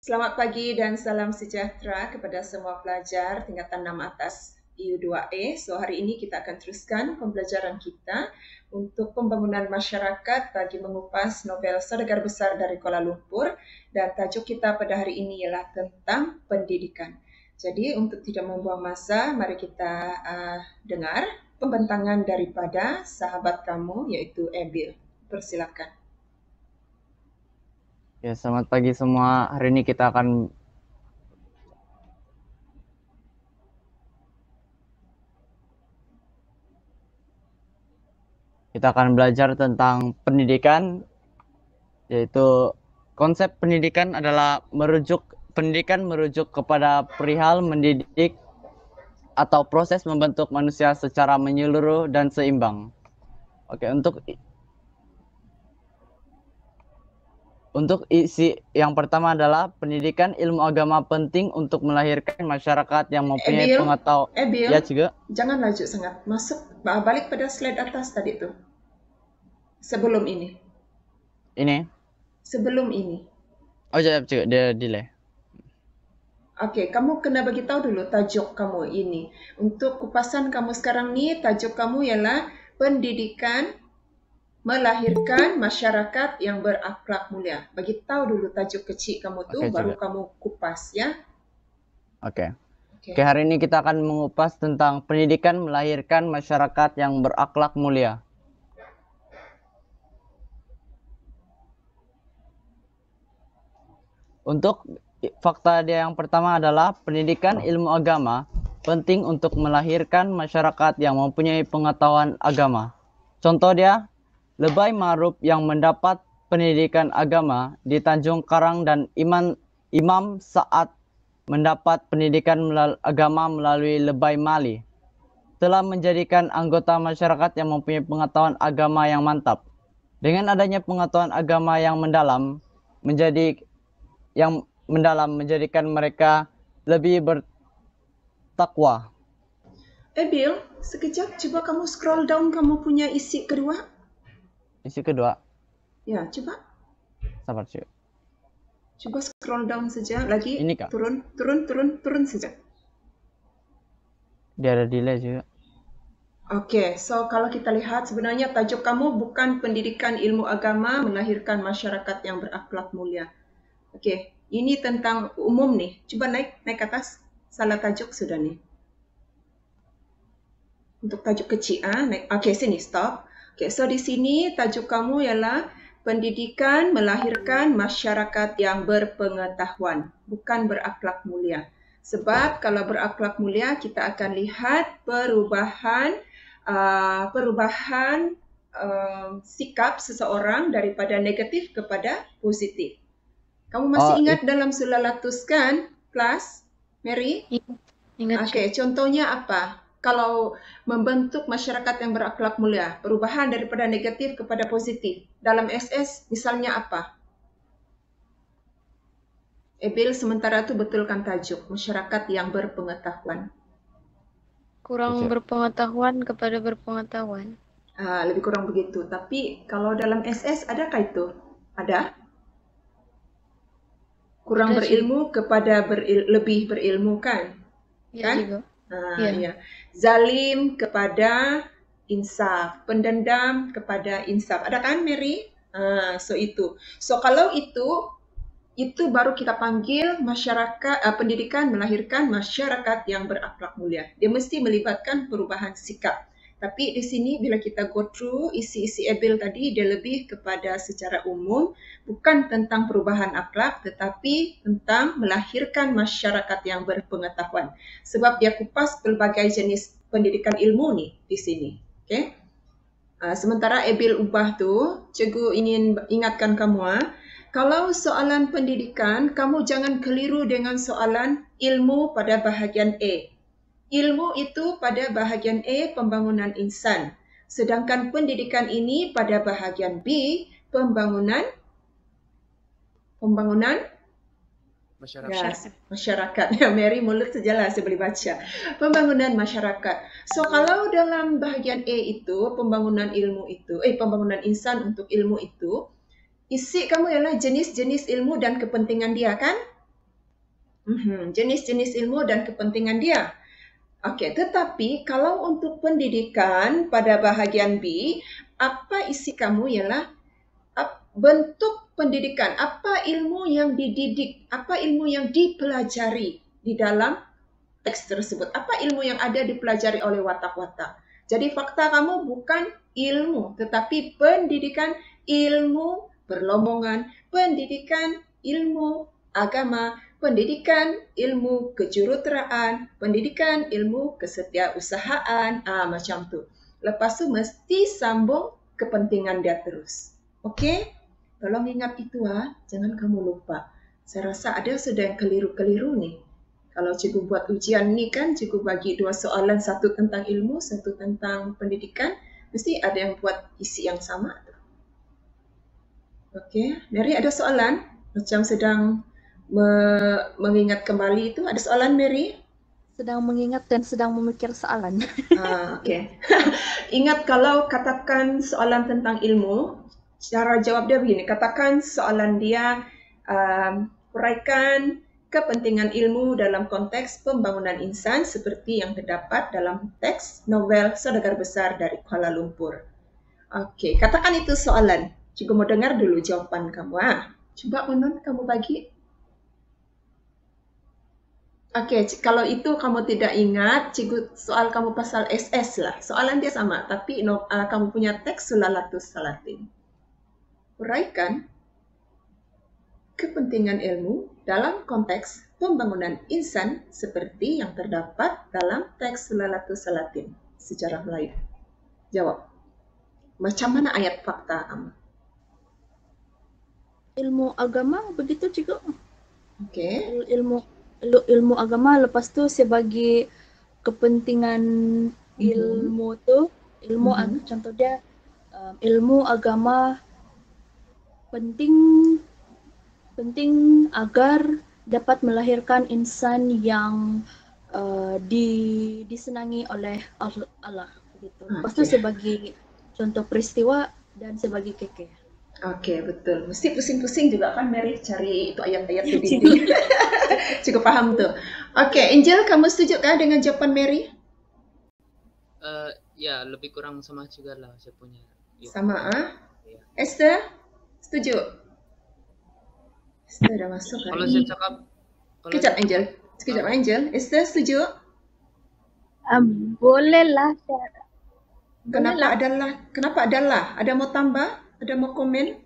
Selamat pagi dan salam sejahtera kepada semua pelajar tingkatan 6 atas IU2A. So hari ini kita akan teruskan pembelajaran kita untuk pembangunan masyarakat bagi mengupas novel Saudagar Besar dari Kuala Lumpur, dan tajuk kita pada hari ini ialah tentang pendidikan. Jadi untuk tidak membuang masa, mari kita dengar pembentangan daripada sahabat kamu iaitu Abil. Persilakan. Ya, selamat pagi semua. Hari ini kita akan belajar tentang pendidikan, yaitu konsep pendidikan adalah pendidikan merujuk kepada perihal mendidik atau proses membentuk manusia secara menyeluruh dan seimbang. Oke, Untuk isi yang pertama adalah pendidikan ilmu agama penting untuk melahirkan masyarakat yang mempunyai pengetahuan. Abil, Ya, Ciga. jangan laju sangat. Balik pada slide atas tadi tuh. Sebelum ini. Sebelum ini. Oh, ya, Ciga, dia delay. Okey, kamu kena bagi tahu dulu tajuk kamu ini. Untuk kupasan kamu sekarang ni, tajuk kamu ialah pendidikan melahirkan masyarakat yang berakhlak mulia. Bagi tahu dulu tajuk kecil kamu tu, baru kamu kupas ya. Oke, hari ini kita akan mengupas tentang pendidikan melahirkan masyarakat yang berakhlak mulia. Untuk fakta dia yang pertama adalah pendidikan ilmu agama penting untuk melahirkan masyarakat yang mempunyai pengetahuan agama. Contoh dia, Lebay Ma'ruf yang mendapat pendidikan agama di Tanjung Karang dan Imam Sa'ad mendapat pendidikan agama melalui Lebay Mali, telah menjadikan anggota masyarakat yang mempunyai pengetahuan agama yang mantap. Dengan adanya pengetahuan agama yang mendalam menjadikan mereka lebih bertakwa. Bill, sekejap cuba kamu scroll down kamu punya isi kedua. Isi kedua? Ya, coba. Sabar, cuy. Coba scroll down saja lagi. Ini, Kak. Turun saja. Dia ada delay juga. Okey, so kalau kita lihat sebenarnya tajuk kamu bukan pendidikan ilmu agama melahirkan masyarakat yang berakhlak mulia. Okey, ini tentang umum nih. Cuba naik ke atas. Salah tajuk sudah nih. Untuk tajuk kecil naik. Okey, sini stop. Okey, so di sini tajuk kamu ialah pendidikan melahirkan masyarakat yang berpengetahuan, bukan berakhlak mulia. Sebab kalau berakhlak mulia kita akan lihat perubahan sikap seseorang daripada negatif kepada positif. Kamu masih ingat dalam Sulalatus kan, kelas, Mary? Ingat. Okey, contohnya apa? Kalau membentuk masyarakat yang berakhlak mulia, perubahan daripada negatif kepada positif. Dalam SS, misalnya apa? Abil, sementara itu betulkan tajuk, masyarakat yang berpengetahuan. Kurang berpengetahuan kepada berpengetahuan. Lebih kurang begitu. Tapi kalau dalam SS, adakah itu? Ada? Kurang berilmu kepada lebih berilmu kan? Ya, juga. Ya. Zalim kepada insaf, pendendam kepada insaf. Ada kan, Mary? So itu. So kalau itu baru kita panggil masyarakat pendidikan melahirkan masyarakat yang berakhlak mulia. Dia mesti melibatkan perubahan sikap. Tapi di sini bila kita go through isi-isi Abil tadi, dia lebih kepada secara umum, bukan tentang perubahan akhlak, tetapi tentang melahirkan masyarakat yang berpengetahuan. Sebab dia kupas pelbagai jenis pendidikan ilmu ni di sini. Okay? Sementara Abil ubah tu, cikgu ingin ingatkan kamu, kalau soalan pendidikan, kamu jangan keliru dengan soalan ilmu pada bahagian A. Ilmu itu pada bahagian A, pembangunan insan. Sedangkan pendidikan ini pada bahagian B, pembangunan masyarakat. Ya, Mary mulut sajalah saya boleh baca. Pembangunan masyarakat. So kalau dalam bahagian A itu, pembangunan ilmu itu, pembangunan insan untuk ilmu itu, isi kamu ialah jenis-jenis ilmu dan kepentingan dia kan? Jenis-jenis ilmu dan kepentingan dia. Okey, tetapi kalau untuk pendidikan pada bahagian B, apa isi kamu ialah bentuk pendidikan, apa ilmu yang dididik, apa ilmu yang dipelajari di dalam teks tersebut, apa ilmu yang ada dipelajari oleh watak-watak. Jadi fakta kamu bukan ilmu, tetapi pendidikan ilmu perlombongan, pendidikan ilmu agama, pendidikan ilmu kejuruteraan, pendidikan ilmu kesetiausahaan, macam tu. Lepas tu mesti sambung kepentingan dia terus. Okey? Tolong ingat itu jangan kamu lupa. Saya rasa ada sudah yang keliru-keliru ni. Kalau cikgu buat ujian ni kan, cikgu bagi 2 soalan, satu tentang ilmu, satu tentang pendidikan, mesti ada yang buat isi yang sama. Okey, Mary ada soalan? Macam sedang mengingat kembali itu. Ada soalan, Mary? Sedang mengingat dan sedang memikir soalan. Okey. Ingat kalau katakan soalan tentang ilmu, cara jawab dia begini. Katakan soalan dia, uraikan kepentingan ilmu dalam konteks pembangunan insan seperti yang terdapat dalam teks novel Saudagar Besar dari Kuala Lumpur. Okey, katakan itu soalan. Cikgu mau dengar dulu jawapan kamu. Cuba Unon kamu bagi. Okey, kalau itu kamu tidak ingat, cikgu soal kamu pasal SS lah. Soalan dia sama, tapi kamu punya teks Sulalatus Salatin. Uraikan kepentingan ilmu dalam konteks pembangunan insan seperti yang terdapat dalam teks Sulalatus Salatin, sejarah Melayu. Jawab. Macam mana ayat fakta kamu? Ilmu agama begitu cikgu. Okey. Ilmu agama, lepas tu sebagai kepentingan ilmu tu, contoh dia ilmu agama penting agar dapat melahirkan insan yang disenangi oleh Allah begitu. Lepas tu sebagai contoh peristiwa dan sebagai keke. Okey, betul. Mesti pusing-pusing juga kan Mary cari itu ayat-ayat di dinding. Cukup faham tu. Okey, Angel, kamu setuju kah dengan jawapan Mary? Ya, lebih kurang sama juga lah saya punya. Sama Ya. Esther, setuju? Esther dah masuk Kalau saya cakap Sekejap Angel. Esther setuju? Bolehlah. Kenapa adalah? Ada mau tambah? Ada mau komen?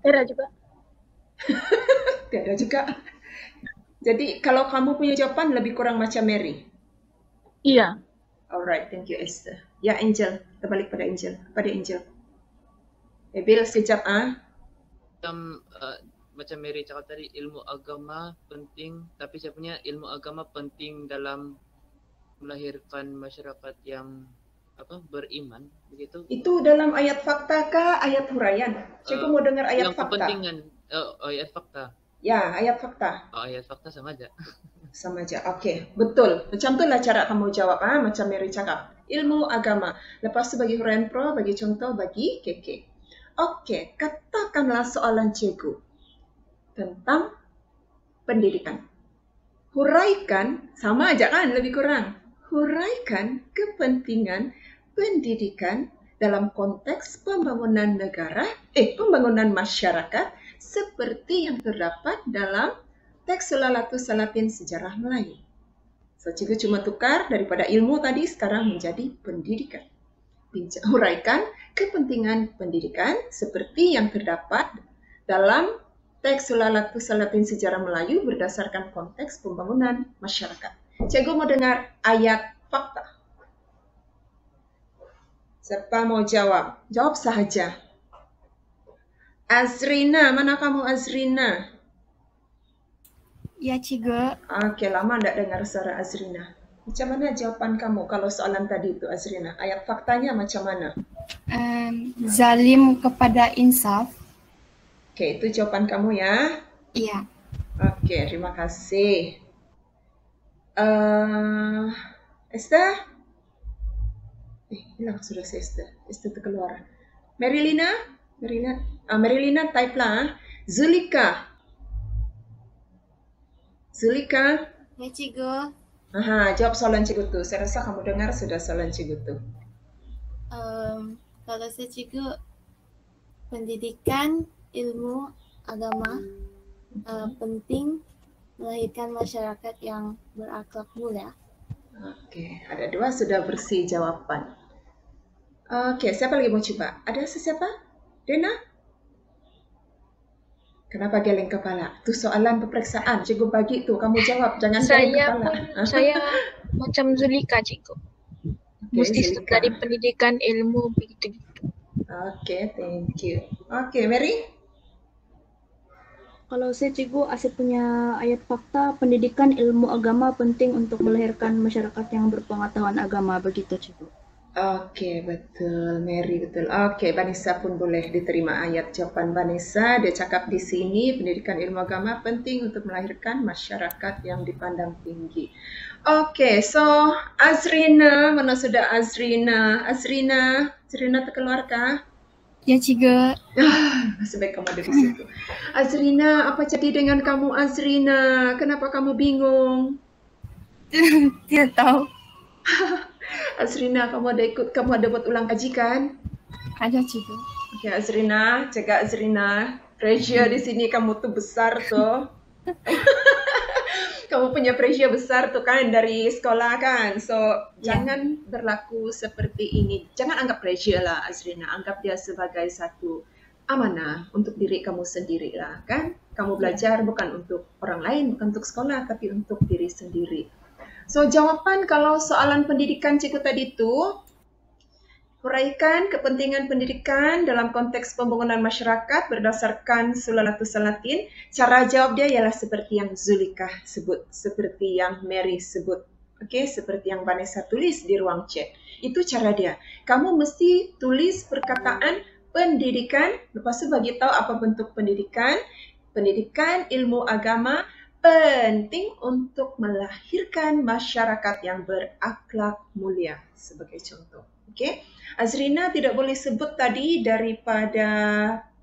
Tiada juga. Tiada juga. Jadi kalau kamu punya jawapan lebih kurang macam Mary. Iya. Alright, thank you Esther. Ya Angel, kita balik pada Angel. Bill sekejap Macam Mary cakap tadi, ilmu agama penting, tapi saya punya ilmu agama penting dalam melahirkan masyarakat yang beriman begitu. Itu dalam ayat fakta kah ayat huraian? Cikgu mau dengar ayat yang fakta. Kepentingan ayat fakta. Ya, ayat fakta. Ayat fakta sama aja. Sama aja. Okey, betul. Macam itulah cara kamu jawab macam Mary cakap. Ilmu agama. Lepas tu bagi huraian pro, bagi contoh, bagi keke. Okey, katakanlah soalan cikgu tentang pendidikan. Huraikan, sama aja kan lebih kurang. Huraikan kepentingan pendidikan dalam konteks pembangunan pembangunan masyarakat seperti yang terdapat dalam teks Sulalatus Salatin Sejarah Melayu. So, cikgu cuma tukar daripada ilmu tadi sekarang menjadi pendidikan. Huraikan kepentingan pendidikan seperti yang terdapat dalam teks Sulalatus Salatin Sejarah Melayu berdasarkan konteks pembangunan masyarakat. Cikgu mau dengar ayat fakta. Siapa mau jawab? Jawab sahaja. Azrina, mana kamu Azrina? Ya, cikgu. Okey, lama tak dengar suara Azrina. Macam mana jawapan kamu kalau soalan tadi itu Azrina? Ayat faktanya macam mana? Zalim kepada insaf. Okey, itu jawapan kamu ya. Iya. Okey, terima kasih. Esther? Hilang sudah Esther. Esther terkeluar. Marilina type lah. Zulika. Zulika? Ya, Cigo. Aha, jawab soalan Cikgu tuh. Saya rasa kamu dengar sudah soalan Cikgu tuh. Kalau saya Cigo, pendidikan ilmu agama penting melahirkan masyarakat yang berakhlak mulia. Oke, ada 2 sudah bersih jawaban. Oke, siapa lagi mau coba? Ada siapa? Dena? Kenapa geleng kepala? Tuh soalan peperiksaan. Cikgu bagi tuh, kamu jawab. Jangan geleng Saya kepala. pun saya macam Zulika, Cikgu. Oke, Mesti Zulika. dari pendidikan ilmu begitu. Oke, thank you. Oke, Mary? Kalau saya Cikgu, Asep punya ayat fakta pendidikan ilmu agama penting untuk melahirkan masyarakat yang berpengetahuan agama, begitu Cikgu. Oke, betul. Mary, betul. Oke, Vanessa pun boleh diterima ayat jawaban Vanessa. Dia cakap di sini, pendidikan ilmu agama penting untuk melahirkan masyarakat yang dipandang tinggi. Oke, so Azrina, mana sudah Azrina? Azrina terkeluarkah? Ya, Cigo. Masih baik kamu ada di situ. Azrina, apa jadi dengan kamu Azrina? Kenapa kamu bingung? Tidak tahu. Azrina, kamu ada buat ulang kaji kan? Ada, Cigo. Oke, Azrina, jaga Azrina. Pressure di sini kamu tuh besar tuh. Kamu punya pressure besar tuh kan dari sekolah kan. So, jangan berlaku seperti ini. Jangan anggap pressure lah Azrina. Anggap dia sebagai satu amanah untuk diri kamu sendiri lah kan. Kamu belajar bukan untuk orang lain, bukan untuk sekolah, tapi untuk diri sendiri. So, jawaban kalau soalan pendidikan Cikgu tadi itu, huraikan kepentingan pendidikan dalam konteks pembangunan masyarakat berdasarkan Sulalatus Salatin. Cara jawab dia ialah seperti yang Zulika sebut, seperti yang Mary sebut. Oke, seperti yang Vanessa tulis di ruang chat. Itu cara dia. Kamu mesti tulis perkataan pendidikan, lepas itu bagi tahu apa bentuk pendidikan. Pendidikan ilmu agama penting untuk melahirkan masyarakat yang berakhlak mulia sebagai contoh. Okey. Azrina tidak boleh sebut tadi daripada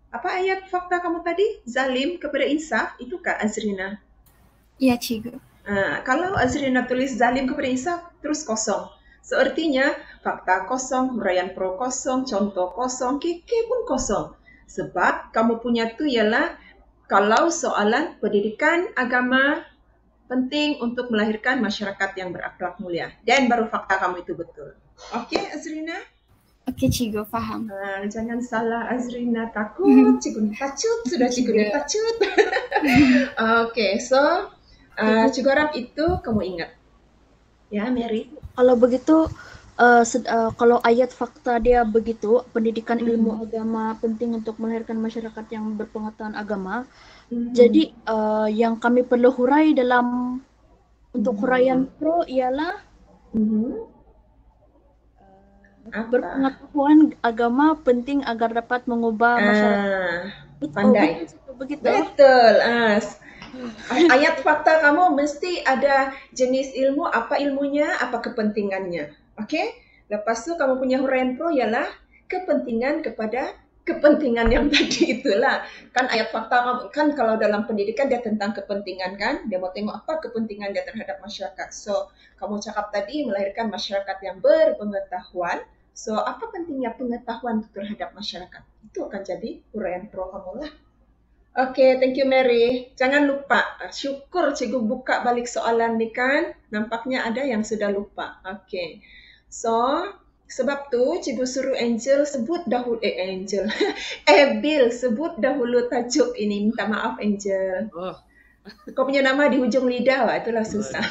apa ayat fakta kamu tadi? Zalim kepada insaf, itu kah Azrina? Ya, Cigo. Kalau Azrina tulis zalim kepada insaf, terus kosong. So, artinya fakta kosong, huraian pro kosong, contoh kosong, keke pun kosong. Sebab kamu punya tu ialah kalau soalan pendidikan agama penting untuk melahirkan masyarakat yang berakhlak mulia. Dan baru fakta kamu itu betul. Okey, Azrina? Oke, Cigo, faham. Jangan salah Azrina, takut. Cikgu ni tacut. Sudah cikgu ni tacut. Okey, so Cikgu harap itu kamu ingat. Ya, Mary? Kalau begitu, kalau ayat fakta dia begitu, pendidikan ilmu agama penting untuk melahirkan masyarakat yang berpengetahuan agama. Jadi yang kami perlu hurai dalam untuk huraian pro ialah berpengetahuan agama penting agar dapat mengubah masyarakat. Pandai. Begitu. Betul. Ayat fakta kamu mesti ada jenis ilmu, apa ilmunya, apa kepentingannya. Okey? Lepas tu kamu punya huraian pro ialah kepentingan kepada kepentingan yang tadi itulah. Kan ayat fakta kamu, kan kalau dalam pendidikan dia tentang kepentingan kan, dia mau tengok apa kepentingan dia terhadap masyarakat. So, kamu cakap tadi melahirkan masyarakat yang berpengetahuan. So, apa pentingnya pengetahuan terhadap masyarakat? Itu akan jadi huraian pro kamu lah. Okey, thank you Mary. Jangan lupa, syukur cikgu buka balik soalan ni kan. Nampaknya ada yang sudah lupa. Okey. So, sebab tu cikgu suruh Angel sebut dahulu, Angel. Abil sebut dahulu tajuk ini. Minta maaf Angel. Kau punya nama di hujung lidah, itulah susah.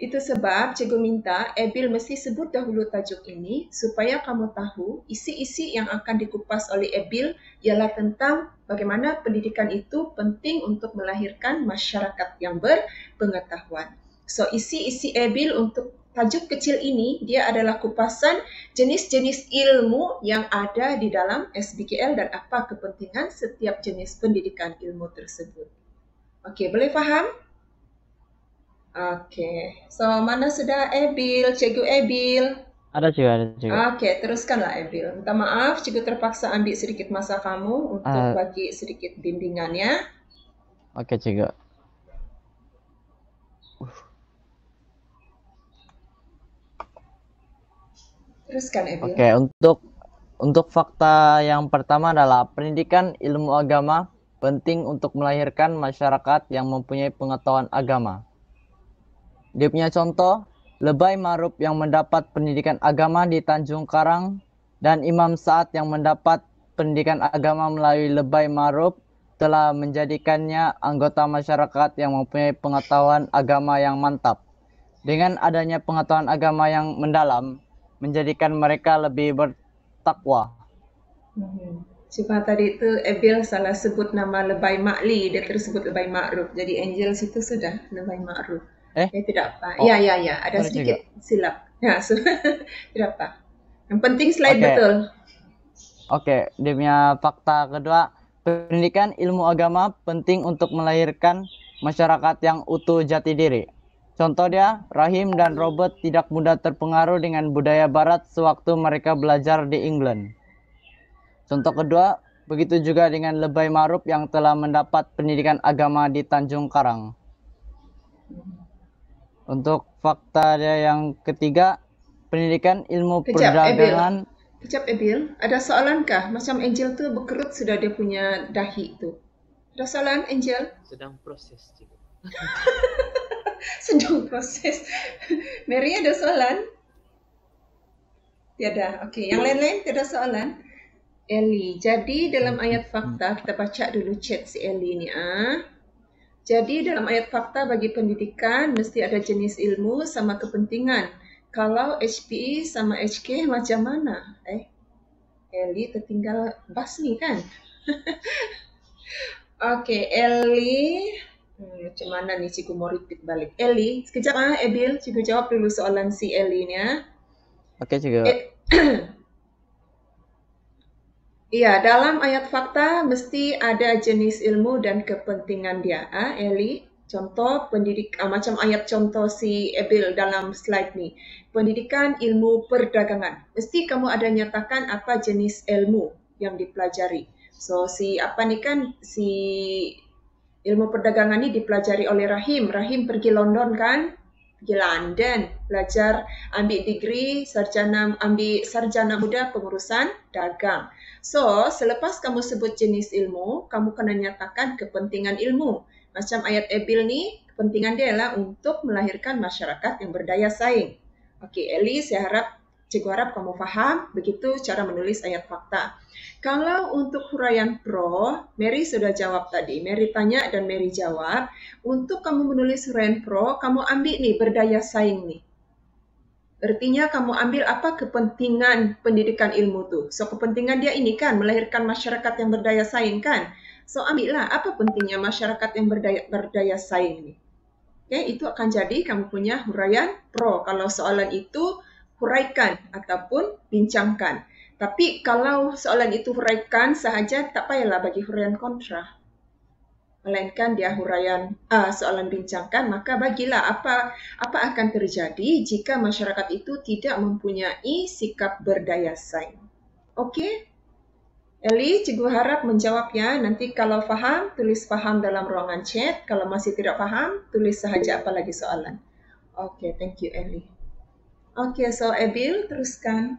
Itu sebab cikgu minta Abil mesti sebut dahulu tajuk ini supaya kamu tahu isi-isi yang akan dikupas oleh Abil ialah tentang bagaimana pendidikan itu penting untuk melahirkan masyarakat yang berpengetahuan. So, isi-isi Abil untuk tajuk kecil ini dia adalah kupasan jenis-jenis ilmu yang ada di dalam SBKL dan apa kepentingan setiap jenis pendidikan ilmu tersebut. Okey, boleh faham? Okey, so mana sudah Abil, Cikgu Abil? Ada juga. Okey, teruskanlah Abil. Minta maaf, Cikgu terpaksa ambil sedikit masa kamu untuk bagi sedikit bimbingannya. Oke, Cikgu. Teruskan, Ebil. Oke, untuk fakta yang pertama adalah pendidikan ilmu agama penting untuk melahirkan masyarakat yang mempunyai pengetahuan agama. Dia punya contoh, Lebay Ma'ruf yang mendapat pendidikan agama di Tanjung Karang dan Imam Sa'ad yang mendapat pendidikan agama melalui Lebay Ma'ruf telah menjadikannya anggota masyarakat yang mempunyai pengetahuan agama yang mantap. Dengan adanya pengetahuan agama yang mendalam, menjadikan mereka lebih bertakwa. Cuma tadi itu Ebil salah sebut nama Lebay Makli, dia tersebut Lebay Ma'ruf. Jadi Angel situ sudah Lebay Ma'ruf. Tidak apa. Oh, Ya, ada benar sedikit juga. silap. Ya, tidak apa. Yang penting slide Oke. betul. Oke, dia punya fakta kedua, pendidikan ilmu agama penting untuk melahirkan masyarakat yang utuh jati diri. Contoh dia, Rahim dan Robert tidak mudah terpengaruh dengan budaya barat sewaktu mereka belajar di England. Contoh kedua, begitu juga dengan Lebay Ma'ruf yang telah mendapat pendidikan agama di Tanjung Karang. Untuk fakta dia yang ketiga, pendidikan ilmu perdagangan. Kejap, Ebil. Ada soalan kah? Macam Angel tuh berkerut sudah dia punya dahi tu. Ada soalan, Angel? Sedang proses juga. Sedang proses. Mary ada soalan? Tiada. Okey, yang lain-lain tiada soalan? Ellie. Jadi dalam ayat fakta, kita baca dulu chat si Ellie ni. Jadi dalam ayat fakta bagi pendidikan mesti ada jenis ilmu sama kepentingan. Kalau HPE sama HK macam mana? Ellie tertinggal bas ni kan? Okey, Ellie. Macam mana ni cikgu mau repeat balik? Ellie, sekejap Ebil, cikgu jawab dulu soalan si Ellie ni Okey, cikgu. Iya, dalam ayat fakta mesti ada jenis ilmu dan kepentingan dia, Ellie. Contoh macam ayat contoh si Ebil dalam slide ni. Pendidikan ilmu perdagangan. Mesti kamu ada nyatakan apa jenis ilmu yang dipelajari. So si ilmu perdagangan ni dipelajari oleh Rahim. Rahim pergi London kan? Pergi London, belajar ambil degree ambil sarjana muda pengurusan dagang. So, selepas kamu sebut jenis ilmu, kamu kena nyatakan kepentingan ilmu. Macam ayat Ebil ni, kepentingan dia adalah untuk melahirkan masyarakat yang berdaya saing. Okey, Ellie, cikgu harap kamu faham begitu cara menulis ayat fakta. Kalau untuk huraian pro, Mary sudah jawab tadi. Mary tanya dan Mary jawab. Untuk kamu menulis huraian pro, kamu ambil ni berdaya saing ni. Artinya kamu ambil apa kepentingan pendidikan ilmu tu. So kepentingan dia ini kan melahirkan masyarakat yang berdaya saing kan. So ambillah apa pentingnya masyarakat yang berdaya saing ni. Okay, itu akan jadi kamu punya huraian pro. Kalau soalan itu huraikan ataupun bincangkan. Tapi kalau soalan itu huraikan sahaja, tak payahlah bagi huraian kontra. Melainkan dia huraian soalan bincangkan, maka bagilah apa akan terjadi jika masyarakat itu tidak mempunyai sikap berdaya saing. Okey? Ellie, cikgu harap menjawab ya. Nanti kalau faham, tulis faham dalam ruangan chat. Kalau masih tidak faham, tulis sahaja apa lagi soalan. Okey, thank you Ellie. Okey, so Ebil, teruskan.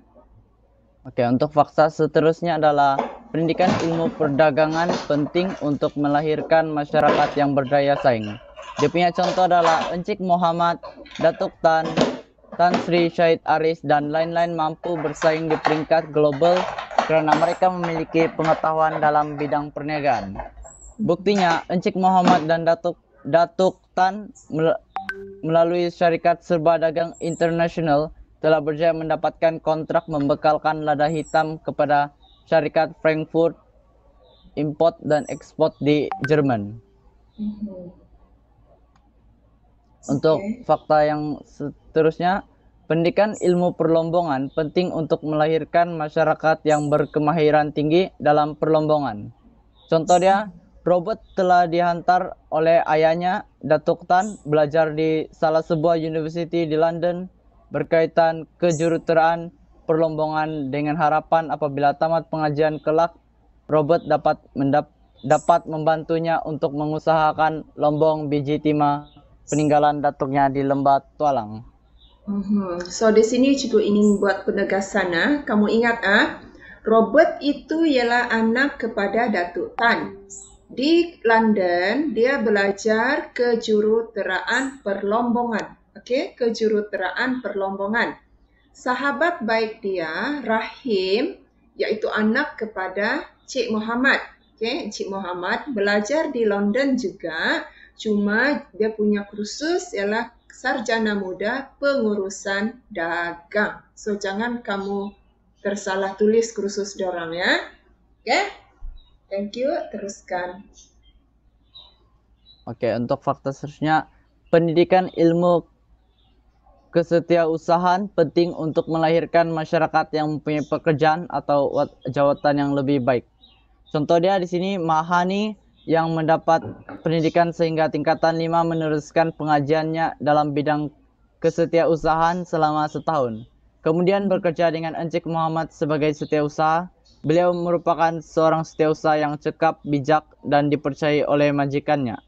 Oke, untuk fakta seterusnya adalah pendidikan ilmu perdagangan penting untuk melahirkan masyarakat yang berdaya saing. Dia punya contoh adalah Encik Muhammad, Datuk Tan Sri Syahid Aris dan lain-lain mampu bersaing di peringkat global karena mereka memiliki pengetahuan dalam bidang perniagaan. Buktinya, Encik Muhammad dan Datuk Tan melalui syarikat serba dagang internasional telah berjaya mendapatkan kontrak membekalkan lada hitam kepada syarikat Frankfurt Import dan Ekspor di Jerman. Untuk fakta yang seterusnya, pendidikan ilmu perlombongan penting untuk melahirkan masyarakat yang berkemahiran tinggi dalam perlombongan. Contoh dia, Robert telah dihantar oleh ayahnya, Datuk Tan, belajar di salah sebuah university di London berkaitan kejuruteraan perlombongan dengan harapan apabila tamat pengajian kelak, Robert dapat membantunya untuk mengusahakan lombong biji timah peninggalan datuknya di Lembah Tualang. So di sini cikgu ingin buat penegasan. Kamu ingat Robert itu ialah anak kepada Datuk Tan. Di London dia belajar kejuruteraan perlombongan. Okey, kejuruteraan perlombongan. Sahabat baik dia, Rahim, iaitu anak kepada Cik Muhammad. Okey, Cik Muhammad belajar di London juga, cuma dia punya kursus ialah sarjana muda pengurusan dagang. So jangan kamu tersalah tulis kursus diorang ya. Okey? Thank you. Teruskan. Oke, untuk fakta seterusnya, pendidikan ilmu kesetiausahaan penting untuk melahirkan masyarakat yang mempunyai pekerjaan atau jawatan yang lebih baik. Contoh dia di sini Mahani yang mendapat pendidikan sehingga tingkatan 5 meneruskan pengajiannya dalam bidang kesetiausahaan selama setahun. Kemudian bekerja dengan Encik Muhammad sebagai setiausaha. Beliau merupakan seorang setiausaha yang cekap, bijak, dan dipercayai oleh majikannya.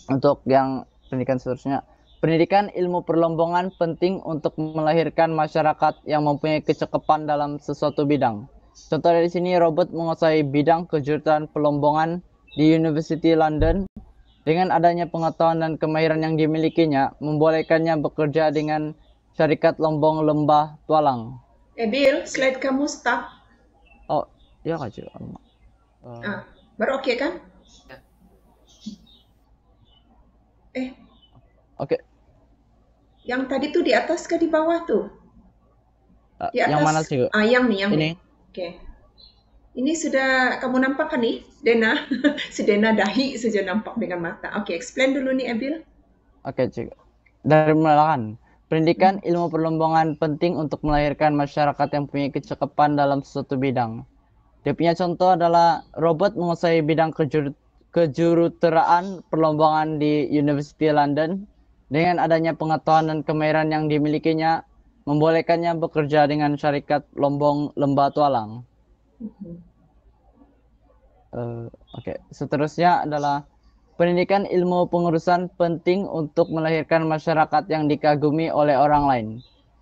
Untuk yang pendidikan seterusnya, pendidikan ilmu perlombongan penting untuk melahirkan masyarakat yang mempunyai kecekapan dalam sesuatu bidang. Contoh dari sini, Robert menguasai bidang kejuruteraan perlombongan di University London. Dengan adanya pengetahuan dan kemahiran yang dimilikinya, membolehkannya bekerja dengan syarikat lombong lembah tualang. Bill, slide kamu stop. Oh, ya Kak Cik. Baru okey kan? Oke. Yang tadi tuh di atas ke di bawah tuh? Di atas. Yang mana sih? Yang nih, ini. Oke. Ini sudah kamu nampak kan nih, Dena? Si Dena dahi saja nampak dengan mata. Oke, explain dulu nih, Ebil. Oke, Cik. Dari mulakan, pendidikan ilmu perlombongan penting untuk melahirkan masyarakat yang punya kecekapan dalam sesuatu bidang. Dia punya contoh adalah Robert menguasai bidang kejuruteraan perlombongan di University London. Dengan adanya pengetahuan dan kemahiran yang dimilikinya, membolehkannya bekerja dengan syarikat lombong lembah tualang. Oke. Seterusnya adalah pendidikan ilmu pengurusan penting untuk melahirkan masyarakat yang dikagumi oleh orang lain.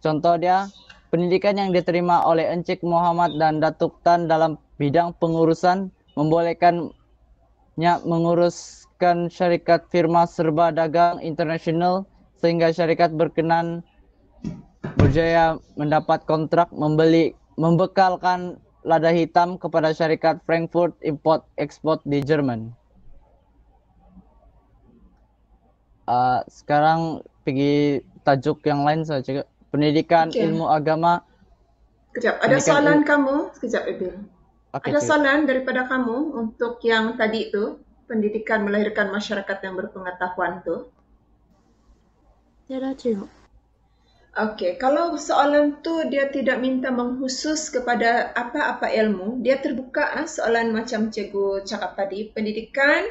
Contoh dia, pendidikan yang diterima oleh Encik Muhammad dan Datuk Tan dalam bidang pengurusan membolehkannya menguruskan syarikat firma serba dagang internasional sehingga syarikat berkenan berjaya mendapat kontrak membekalkan lada hitam kepada syarikat Frankfurt Import Export di Jerman. Sekarang pergi tajuk yang lain saja. Pendidikan ilmu agama. Kejap, ada soalan kamu? Sekejap, Ebil. Okay, ada soalan daripada kamu untuk yang tadi tu, pendidikan melahirkan masyarakat yang berpengetahuan tu? Tiada, Cikgu. Okey, kalau soalan tu dia tidak minta mengkhusus kepada apa-apa ilmu, dia terbuka soalan macam cikgu cakap tadi, pendidikan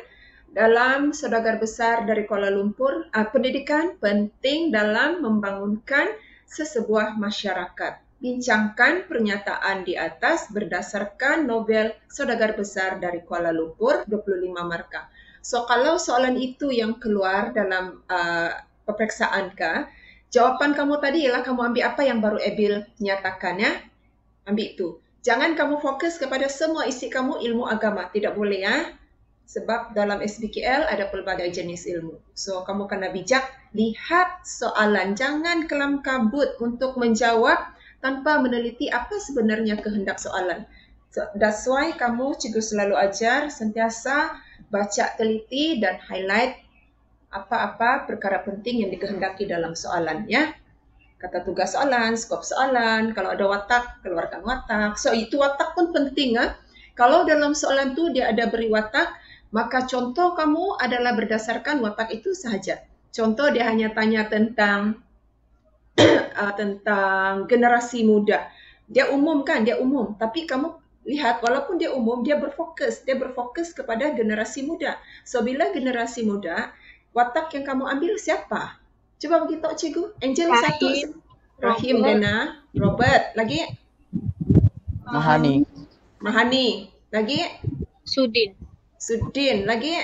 dalam saudagar besar dari Kuala Lumpur, pendidikan penting dalam membangunkan sesebuah masyarakat. Bincangkan pernyataan di atas berdasarkan novel Saudagar Besar dari Kuala Lumpur, 25 markah. So, kalau soalan itu yang keluar dalam peperiksaan jawapan kamu tadi ialah kamu ambil apa yang baru Ebil nyatakan ya. Ambil itu. Jangan kamu fokus kepada semua isi kamu ilmu agama. Tidak boleh ya. Sebab dalam SBKL ada pelbagai jenis ilmu. So, kamu kena bijak. Lihat soalan. Jangan kelam kabut untuk menjawab tanpa meneliti apa sebenarnya kehendak soalan. So, that's why kamu cikgu selalu ajar sentiasa baca teliti dan highlight apa-apa perkara penting yang dikehendaki dalam soalan ya. Kata tugas soalan, skop soalan, kalau ada watak, keluarkan watak. So itu watak pun penting Kalau dalam soalan tu dia ada beri watak, maka contoh kamu adalah berdasarkan watak itu sahaja. Contoh dia hanya tanya tentang tentang generasi muda. Dia umum kan, dia umum, tapi kamu lihat walaupun dia umum, dia berfokus kepada generasi muda. So bila generasi muda, watak yang kamu ambil siapa? Coba beritahu cikgu. Angel satu. Rahim, Dena, Robert. Lagi? Mahani. Lagi? Sudin. Lagi?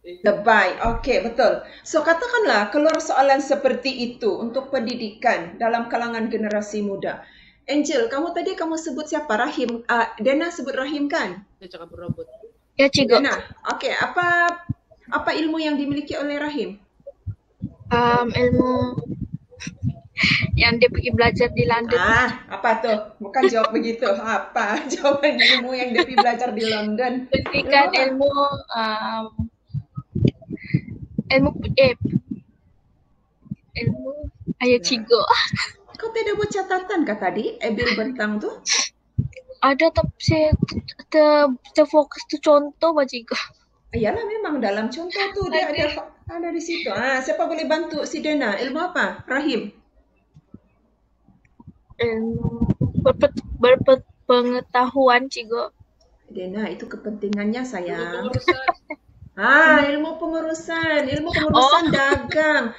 Lebay. Oke, betul. So, katakanlah keluar soalan seperti itu untuk pendidikan dalam kalangan generasi muda. Angel, kamu tadi sebut siapa? Rahim. Dena sebut Rahim kan? Saya cakap robot. Ya, Cikgu. Dena. Oke, apa ilmu yang dimiliki oleh Rahim? Ilmu yang dia pergi belajar di London. Apa tuh? Bukan jawab begitu. Apa? Jawaban ilmu yang dia pergi belajar di London. Pendidikan ilmu ayo Cikgu. Kau tidak buat catatan kah tadi? Ebil bentang tuh? Ada tapi saya terfokus tu contoh Pak Cikgu. Iyalah memang dalam contoh tuh dia ada di situ. Siapa boleh bantu si Dena? Ilmu apa? Rahim. Ilmu berpengetahuan Cikgu. Dena, itu kepentingannya sayang. Pengurusan. Ilmu pengurusan dagang.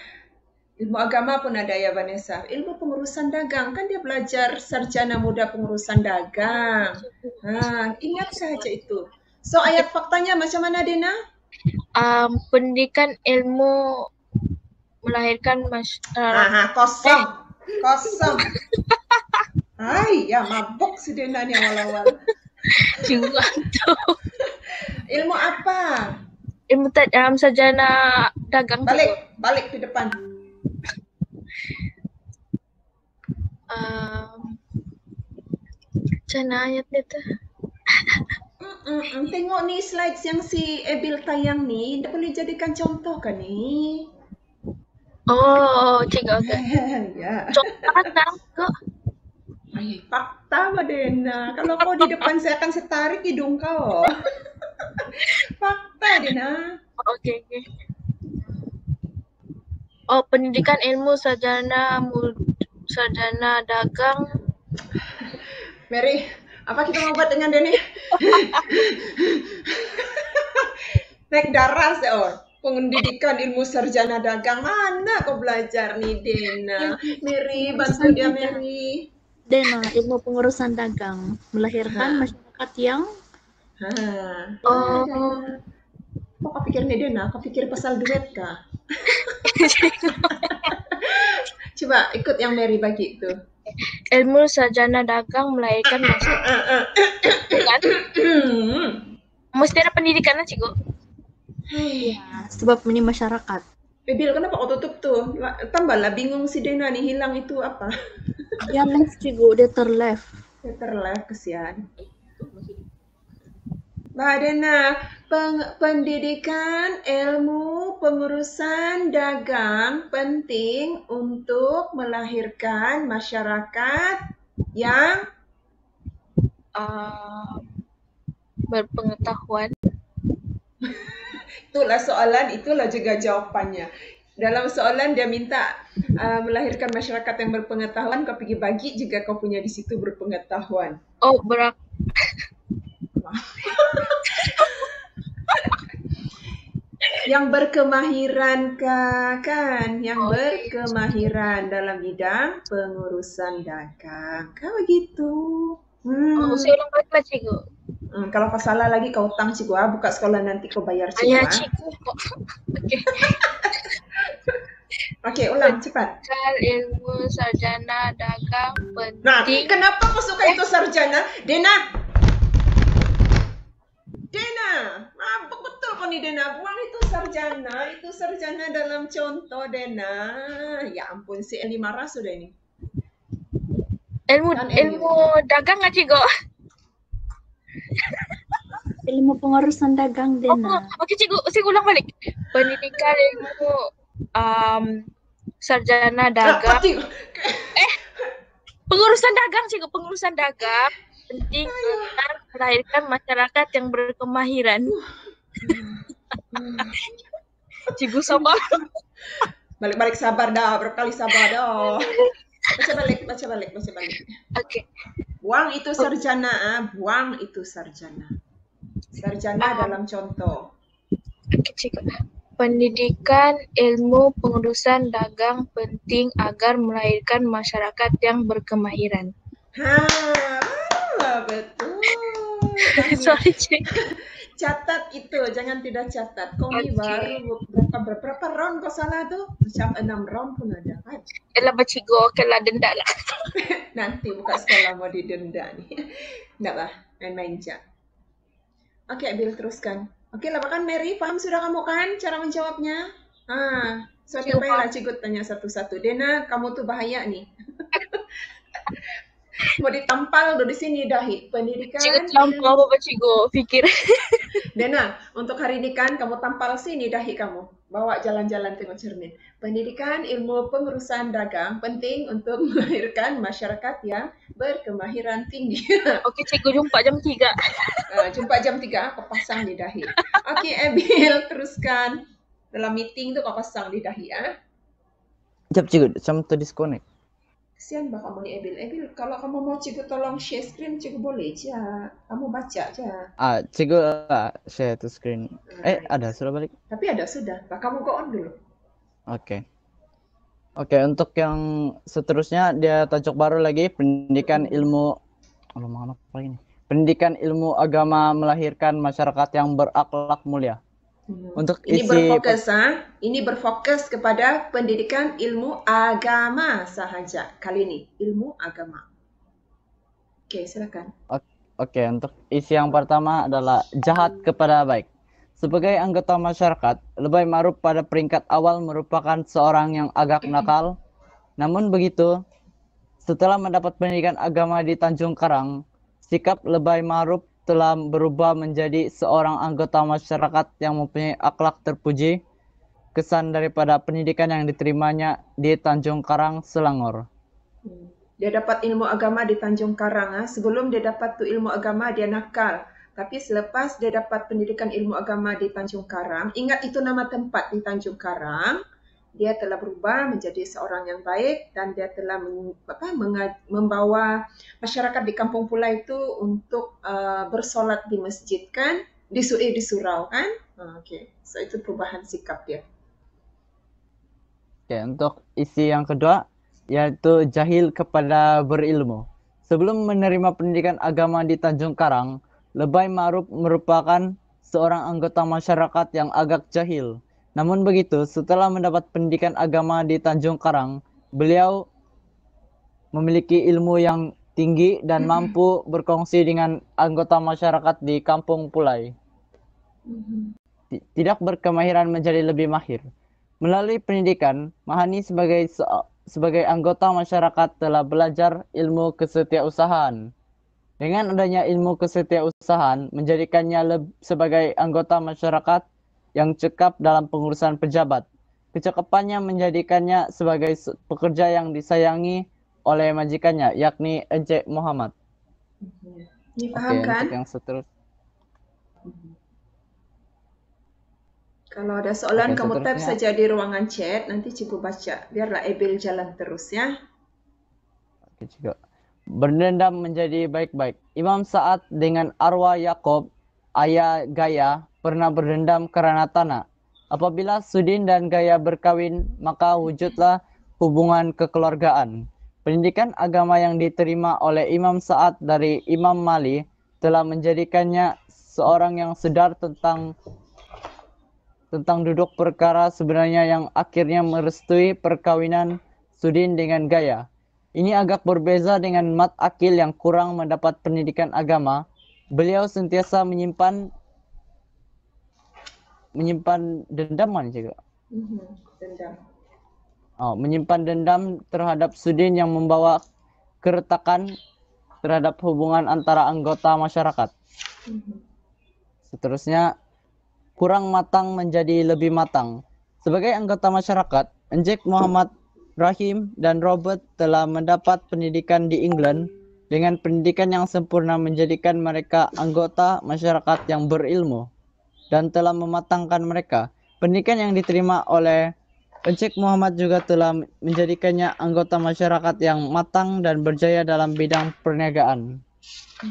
Ilmu agama pun ada ya Vanessa. Ilmu pengurusan dagang, kan dia belajar sarjana muda pengurusan dagang. Ingat saja itu. So ayat faktanya macam mana Dena? Pendidikan ilmu melahirkan masyarakat. Kosong. Ya mabuk si Dena ni awal-awal. Juga tu. Ilmu apa? Ilmu sarjana dagang. Balik di depan. Macam mana ayatnya tu? Tengok ni slides yang si Ebil tayang ni, dah boleh jadikan contoh kan ni? Oh, Cikgu. Ya. Contoh dagang ke? Fakta Dena. Kalau kau di depan saya akan setarik hidung kau. Fakta Dena. Okey. Oh, pendidikan ilmu sarjana dagang. Mary, apa kita mau buat dengan Dena? Naik darah pendidikan ilmu sarjana dagang. Mana kau belajar nih Dena? Mary, bantu dia Mary. Dena, ilmu pengurusan dagang melahirkan masyarakat yang kok kau pikir nih Dena? Kau pikir pasal duet kah? Coba ikut yang Mary bagi itu. Ilmu sarjana dagang melahirkan masyarakat. Mesti ada pendidikan lah Cikgu. ya, sebab ini masyarakat. Ebil, kenapa kau tutup tuh? Tambahlah bingung si Dena nih, hilang itu apa? Ya left Cikgu, dia terleft. Dia terleft, kesian. Mbak Dena, pendidikan ilmu pengurusan dagang penting untuk melahirkan masyarakat yang Berpengetahuan. itulah soalan, itulah juga jawapannya. Dalam soalan dia minta melahirkan masyarakat yang berpengetahuan, kau pergi bagi juga kau punya di situ berpengetahuan. Oh, yang berkemahiran kan, yang berkemahiran dalam bidang pengurusan dagang. Kau begitu. Saya ulang balik lah Cikgu. Kalau kau salah lagi kau utang Cikgu, buka sekolah nanti kau bayar Cikgu. Ya Cikgu. Okey, ulang cepat. Ilmu sarjana dagang penting. Kenapa kau suka itu sarjana? Dena, mabuk betul kau ni Dena. Buang itu sarjana dalam contoh Dena. Ya ampun, si Eli marah sudah ini. Ilmu dagang nggak Cikgu? Ilmu pengurusan dagang Dena. Okey Cikgu, saya ulang balik. Pendidikan ilmu sarjana dagang. Pengurusan dagang Cikgu, pengurusan dagang penting untuk melahirkan masyarakat yang berkemahiran. Cikgu sabar. Balik sabar dah, berkali sabar dah. Baca balik. Okey. Buang itu sarjana, Sarjana dalam contoh. Okey Cikgu. Pendidikan ilmu pengurusan dagang penting agar melahirkan masyarakat yang berkemahiran. Betul. Sorry Cikgu. catat itu, jangan tidak catat. Komi Oke. baru berapa round kau sana tuh? Macam 6 round pun ada kan? Elah Cigo, oke lah denda lah. Nanti buka sekolah mau didenda nih. Enggak lah, main-main aja. Oke, Abil teruskan. Oke lah, bahkan Mary, paham sudah kamu kan cara menjawabnya? Suatu Cigo, apa ya Cigut tanya satu-satu. Dena, kamu tuh bahaya nih. Mau ditampal di sini dahi. Pendidikan. Cigo terlampau apa Cigo? Pikir. Dena, untuk hari ini kan kamu tampal sini dahi kamu. Bawa jalan-jalan tengok cermin. Pendidikan ilmu pengurusan dagang penting untuk melahirkan masyarakat yang berkemahiran tinggi. Oke, Cigo jumpa jam 3. Jumpa jam 3, kau pasang di dahi. Oke, Abil, teruskan. Dalam meeting tuh kau pasang di dahi, ya. Jap Cigo, macam tu disconnect. Kesian bah kamu nih, Abil. Abil, kalau kamu mau Cigo tolong share screen, Cigo boleh aja. Kamu baca aja. Cigo share to screen. Ada sudah balik. Tapi ada sudah. Bah, kamu go on dulu. Oke, untuk yang seterusnya dia tajuk baru lagi pendidikan ilmu pendidikan ilmu agama melahirkan masyarakat yang berakhlak mulia. Untuk Ini isi berfokus, Ini berfokus kepada pendidikan ilmu agama sahaja. Kali ini ilmu agama. Oke, silakan. Oke, untuk isi yang pertama adalah jahat kepada baik. Sebagai anggota masyarakat, lebay ma'ruf pada peringkat awal merupakan seorang yang agak nakal. Namun begitu, setelah mendapat pendidikan agama di Tanjung Karang, sikap lebay ma'ruf telah berubah menjadi seorang anggota masyarakat yang mempunyai akhlak terpuji. Kesan daripada pendidikan yang diterimanya di Tanjung Karang, Selangor. Dia dapat ilmu agama di Tanjung Karang. Sebelum dia dapat tu ilmu agama, dia nakal. Tapi selepas dia dapat pendidikan ilmu agama di Tanjung Karang, ingat itu nama tempat di Tanjung Karang, dia telah berubah menjadi seorang yang baik dan dia telah membawa masyarakat di Kampung Pulai itu untuk bersolat di masjid kan, di surau kan. So itu perubahan sikap dia. Oke, untuk isi yang kedua yaitu jahil kepada berilmu. Sebelum menerima pendidikan agama di Tanjung Karang, lebay ma'ruf merupakan seorang anggota masyarakat yang agak jahil. Namun begitu, setelah mendapat pendidikan agama di Tanjung Karang, beliau memiliki ilmu yang tinggi dan mampu berkongsi dengan anggota masyarakat di Kampung Pulai. Tidak berkemahiran menjadi lebih mahir. Melalui pendidikan, Mahani sebagai anggota masyarakat telah belajar ilmu kesetiausahaan. Dengan adanya ilmu kesetiausahaan, menjadikannya sebagai anggota masyarakat yang cekap dalam pengurusan pejabat. Kecekapannya menjadikannya sebagai pekerja yang disayangi oleh majikannya, yakni Encik Muhammad. Ini paham kan? Untuk yang seterusnya. Kalau ada soalan kamu tap saja di ruangan chat, nanti cikgu baca. Biarlah Abil jalan terus ya. Oke, cikgu. Berdendam menjadi baik-baik. Imam Sa'ad dengan arwah Yakob, ayah Gaya, pernah berdendam karena tanah. Apabila Sudin dan Gaya berkawin, maka wujudlah hubungan kekeluargaan. Pendidikan agama yang diterima oleh Imam Sa'ad dari Imam Mali telah menjadikannya seorang yang sedar tentang duduk perkara sebenarnya yang akhirnya merestui perkawinan Sudin dengan Gaya. Ini agak berbeza dengan Mat Akil yang kurang mendapat pendidikan agama. Beliau sentiasa menyimpan dendam juga. Dendam. Menyimpan dendam terhadap Sudin yang membawa keretakan terhadap hubungan antara anggota masyarakat. Seterusnya, kurang matang menjadi lebih matang. Sebagai anggota masyarakat, Encik Muhammad Rahim dan Robert telah mendapat pendidikan di England. Dengan pendidikan yang sempurna menjadikan mereka anggota masyarakat yang berilmu dan telah mematangkan mereka. Pendidikan yang diterima oleh Encik Muhammad juga telah menjadikannya anggota masyarakat yang matang dan berjaya dalam bidang perniagaan.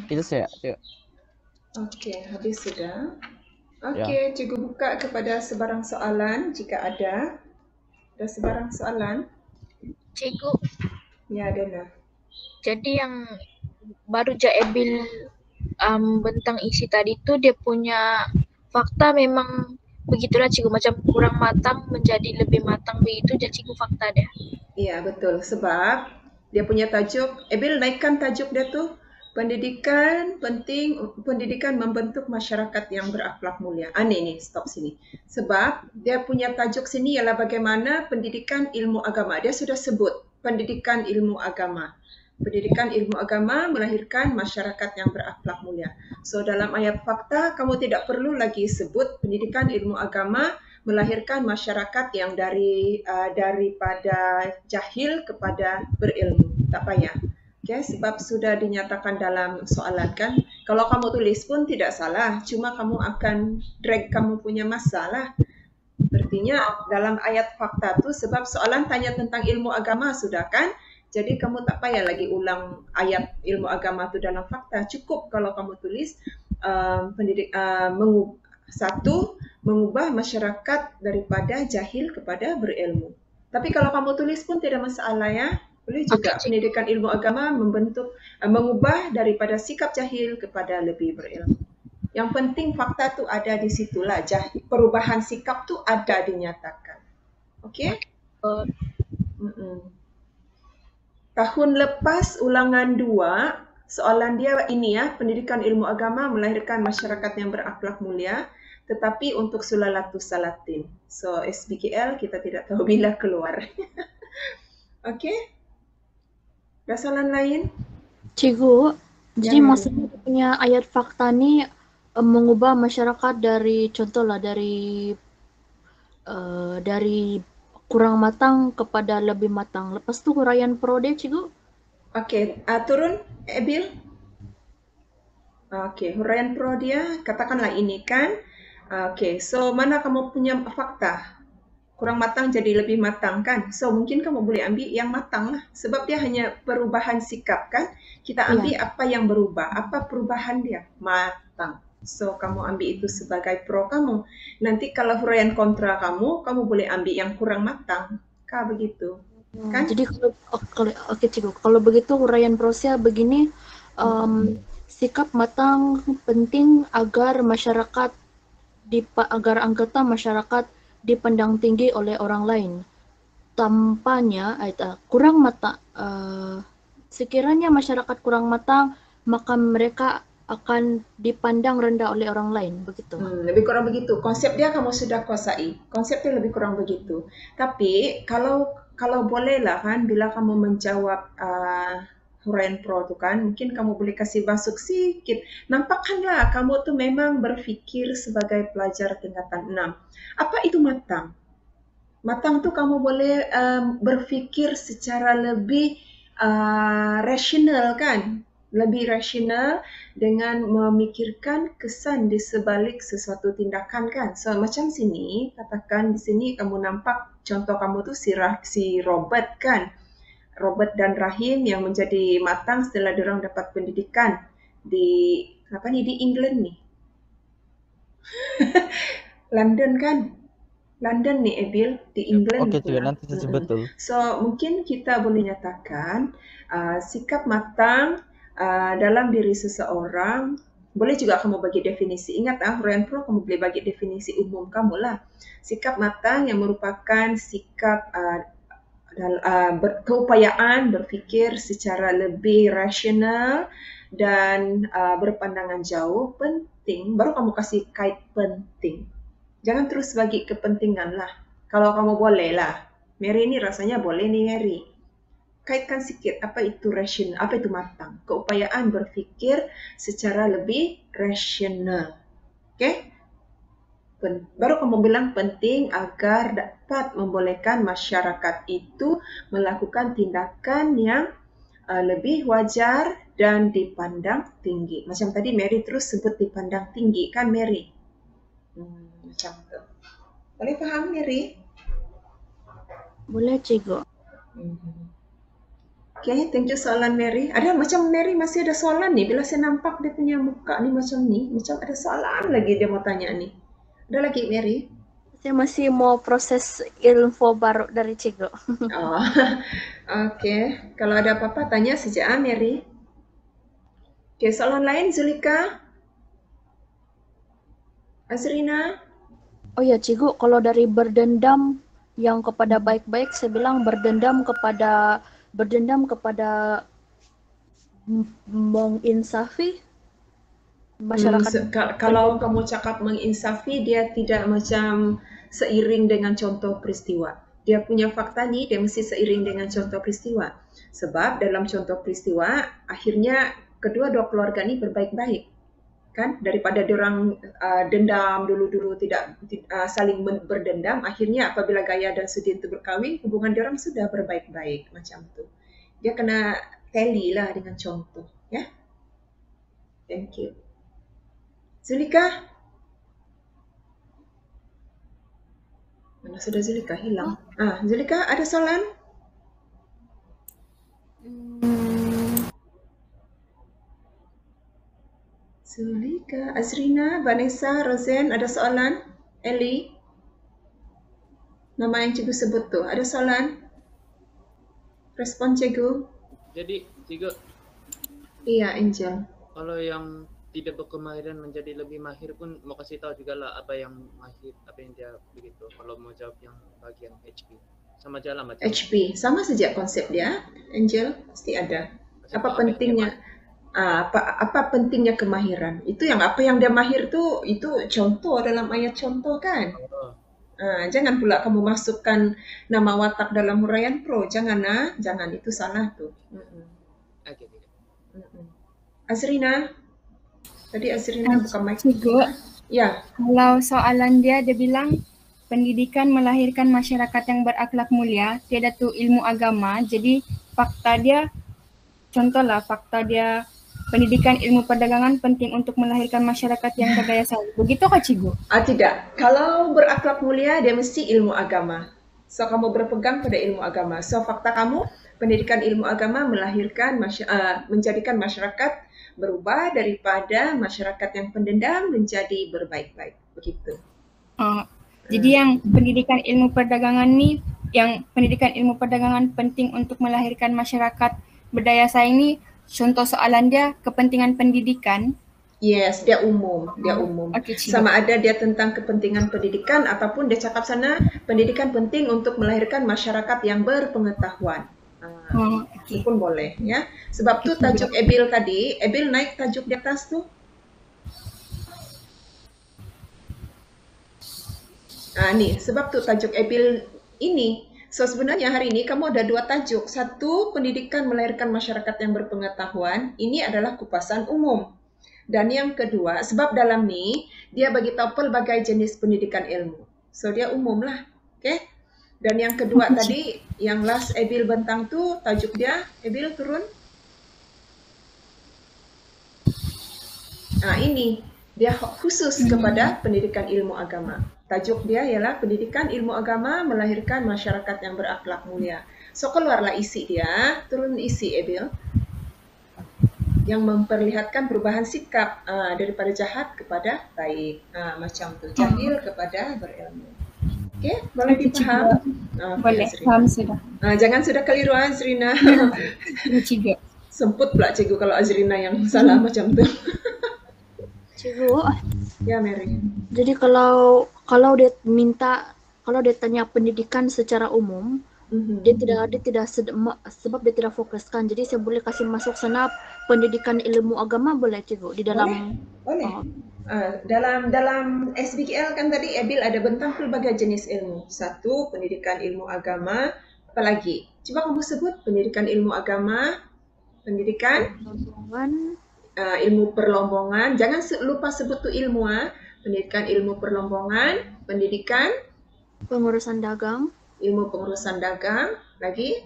Itu saya. Oke, habis sudah. Oke, cikgu buka kepada sebarang soalan jika ada. Ada sebarang soalan? Cikgu. Ya, Dena. Jadi yang baru Abil bentang isi tadi itu dia punya fakta memang begitulah cikgu, macam kurang matang menjadi lebih matang begitu, jadi cikgu fakta deh. Iya, betul. Sebab dia punya tajuk, Ebil naikkan tajuk dia tuh. Pendidikan penting, pendidikan membentuk masyarakat yang berakhlak mulia. Nih, stop sini. Sebab dia punya tajuk sini ialah bagaimana pendidikan ilmu agama. Dia sudah sebut pendidikan ilmu agama. Pendidikan ilmu agama melahirkan masyarakat yang berakhlak mulia. So, dalam ayat fakta, kamu tidak perlu lagi sebut pendidikan ilmu agama melahirkan masyarakat yang daripada jahil kepada berilmu. Tak payah. Okay, sebab sudah dinyatakan dalam soalan kan. Kalau kamu tulis pun tidak salah, cuma kamu akan drag kamu punya masalah. Artinya dalam ayat fakta tu sebab soalan tanya tentang ilmu agama sudah kan. Jadi kamu tak payah lagi ulang ayat ilmu agama tu dalam fakta. Cukup kalau kamu tulis mengubah masyarakat daripada jahil kepada berilmu. Tapi kalau kamu tulis pun tidak masalah ya. Boleh juga pendidikan ilmu agama mengubah daripada sikap jahil kepada lebih berilmu. Yang penting fakta tu ada di situlah. Perubahan sikap tu ada dinyatakan. Okey? Tahun lepas ulangan 2, soalan dia ini ya, pendidikan ilmu agama melahirkan masyarakat yang berakhlak mulia, tetapi untuk sulalatus salatin. So SBKL kita tidak tahu bila keluar. Okey? Ada soalan lain? Cikgu, jadi maksudnya punya ayat fakta ni mengubah masyarakat dari contohlah dari kurang matang kepada lebih matang. Lepas tu huraian pro dia, cikgu? Okey, turun Ebil. Okey, huraian pro dia katakanlah ini kan. Okey, so mana kamu punya fakta? Kurang matang jadi lebih matang kan? So mungkin kamu boleh ambil yang matang lah. Sebab dia hanya perubahan sikap kan? Kita ambil apa yang berubah. Apa perubahan dia? Matang. So kamu ambil itu sebagai pro kamu. Nanti kalau huraian kontra kamu, kamu boleh ambil yang kurang matang. Kah begitu? Kan? Jadi okey cikgu, kalau begitu huraian prosnya begini, sikap matang penting agar masyarakat agar anggota masyarakat dipandang tinggi oleh orang lain. Tampaknya kurang matang. Sekiranya masyarakat kurang matang, maka mereka akan dipandang rendah oleh orang lain, begitu. Lebih kurang begitu. Konsep dia kamu sudah kuasai. Konsep dia lebih kurang begitu. Tapi kalau bolehlah kan, bila kamu menjawab huraian pro tu kan, mungkin kamu boleh kasih masuk sikit. Nampakkanlah kamu tu memang berfikir sebagai pelajar tingkatan 6. Apa itu matang? Matang tu kamu boleh berfikir secara lebih rasional kan? Lebih rasional dengan memikirkan kesan di sebalik sesuatu tindakan kan. So macam sini, katakan di sini kamu nampak contoh kamu tu si Robert kan. Robert dan Rahim yang menjadi matang setelah diorang dapat pendidikan di England ni. London kan? London ni Ebil, di England. Okey, cikgu, nanti saya betul. So mungkin kita boleh nyatakan sikap matang dalam diri seseorang. Boleh juga kamu bagi definisi. Ingat huraian pro kamu boleh bagi definisi umum kamu lah. Sikap matang yang merupakan sikap keupayaan berfikir secara lebih rasional dan berpandangan jauh penting. Baru kamu kasih kait penting. Jangan terus bagi kepentingan lah. Kalau kamu boleh lah. Mary ni rasanya boleh ni Mary. Kaitkan sikit apa itu rasional, apa itu matang. Keupayaan berfikir secara lebih rasional. Okey? Baru kamu bilang penting agar dapat membolehkan masyarakat itu melakukan tindakan yang lebih wajar dan dipandang tinggi. Macam tadi Mary terus sebut dipandang tinggi kan Mary? Macam tu. Boleh faham Mary? Boleh cikgu. Okay, thank you soalan Mary. Ada macam Mary masih ada soalan ni. Bila saya nampak dia punya muka ni, macam ada soalan lagi dia mau tanya ni. Ada lagi Mary? Saya masih mau proses info baru dari cikgu. Oh, okay. Kalau ada apa-apa tanya saja Mary. Okay, soalan lain Zulika? Azrina? Oh ya, Cikgu, kalau dari berdendam yang kepada baik-baik, saya bilang berdendam kepada menginsafi masyarakat. Kalau kamu cakap menginsafi, dia tidak macam seiring dengan contoh peristiwa. Dia punya fakta ni, dia mesti seiring dengan contoh peristiwa. Sebab dalam contoh peristiwa, akhirnya kedua-dua keluarga ni berbaik-baik. Kan? Daripada diorang dendam dulu-dulu, tidak saling berdendam, akhirnya apabila Gaya dan Sudin itu berkahwin, hubungan diorang sudah berbaik-baik. Macam tu. Dia kena tally lah dengan contoh. Ya? Thank you. Zulika? Mana sudah Zulika hilang? Zulika, ada soalan? Zulika, Azrina, Vanessa, Rosen, ada soalan? Ellie? Nama yang cikgu sebut tu, ada soalan? Respon cikgu? Jadi, Cikgu, Iya, Angel. kalau yang tidak berkemahiran menjadi lebih mahir pun mau kasih tahu juga lah apa yang mahir, apa yang dia begitu. Kalau mau jawab yang bagian HP, sama jalan macam HP, sama saja konsep dia. Angel, pasti ada. Apa pentingnya? Apa pentingnya kemahiran? Itu yang apa yang dia mahir tu, itu contoh dalam ayat contoh kan? Jangan pula kamu masukkan nama watak dalam huraian pro. Jangan jangan, itu salah tu. Oke. Azrina, tadi Azrina buka mic. Cikgu, Ya, kalau soalan dia bilang pendidikan melahirkan masyarakat yang berakhlak mulia, tiada tu ilmu agama. Jadi fakta dia, contohlah fakta dia pendidikan ilmu perdagangan penting untuk melahirkan masyarakat yang berdaya saing. Begitukah Cikgu? tidak. Kalau berakhlak mulia, dia mesti ilmu agama. So, kamu berpegang pada ilmu agama. So, fakta kamu, pendidikan ilmu agama melahirkan, menjadikan masyarakat berubah daripada masyarakat yang pendendam menjadi berbaik-baik. Begitu. Jadi yang pendidikan ilmu perdagangan ni, yang pendidikan ilmu perdagangan penting untuk melahirkan masyarakat berdaya saing ni, contoh soalan dia kepentingan pendidikan. Yes, dia umum. Okay, sama ada dia tentang kepentingan pendidikan ataupun dia cakap sana pendidikan penting untuk melahirkan masyarakat yang berpengetahuan. Itu pun boleh ya. Sebab tu tajuk Ebil tadi, Ebil naik tajuk di atas tu. Ni, sebab tu tajuk Ebil ini. So sebenarnya hari ini kamu ada dua tajuk. Satu, pendidikan melahirkan masyarakat yang berpengetahuan. Ini adalah kupasan umum. Dan yang kedua, sebab dalam ni dia bagi tahu pelbagai jenis pendidikan ilmu. So dia umum lah. Okay? Dan yang kedua tadi, yang last Ebil bentang tu, tajuk dia, Ebil turun. Ini, dia khusus kepada pendidikan ilmu agama. Tajuk dia ialah pendidikan ilmu agama melahirkan masyarakat yang berakhlak mulia. So keluarlah isi dia, turun isi Ebil. Yang memperlihatkan perubahan sikap daripada jahat kepada baik. Macam tu, jahil kepada berilmu. Okey, boleh dipaham? Boleh, faham sudah. Jangan sudah keliru Azrina. Cikgu. Semput pula cikgu kalau Azrina yang salah macam tu. Cikgu, Ya, Mary. jadi kalau dia tanya pendidikan secara umum, dia tidak sebab dia tidak fokuskan. Jadi saya boleh kasih masuk sana pendidikan ilmu agama, boleh Cikgu di dalam. Boleh. Dalam SBKL kan tadi Ebil ada bentang pelbagai jenis ilmu. Satu, pendidikan ilmu agama. Apa lagi? Coba kamu sebut pendidikan ilmu agama, pendidikan ilmu perlombongan. Jangan lupa sebut tu ilmu. Pendidikan ilmu perlombongan, pendidikan Pengurusan dagang. Ilmu pengurusan dagang. Lagi?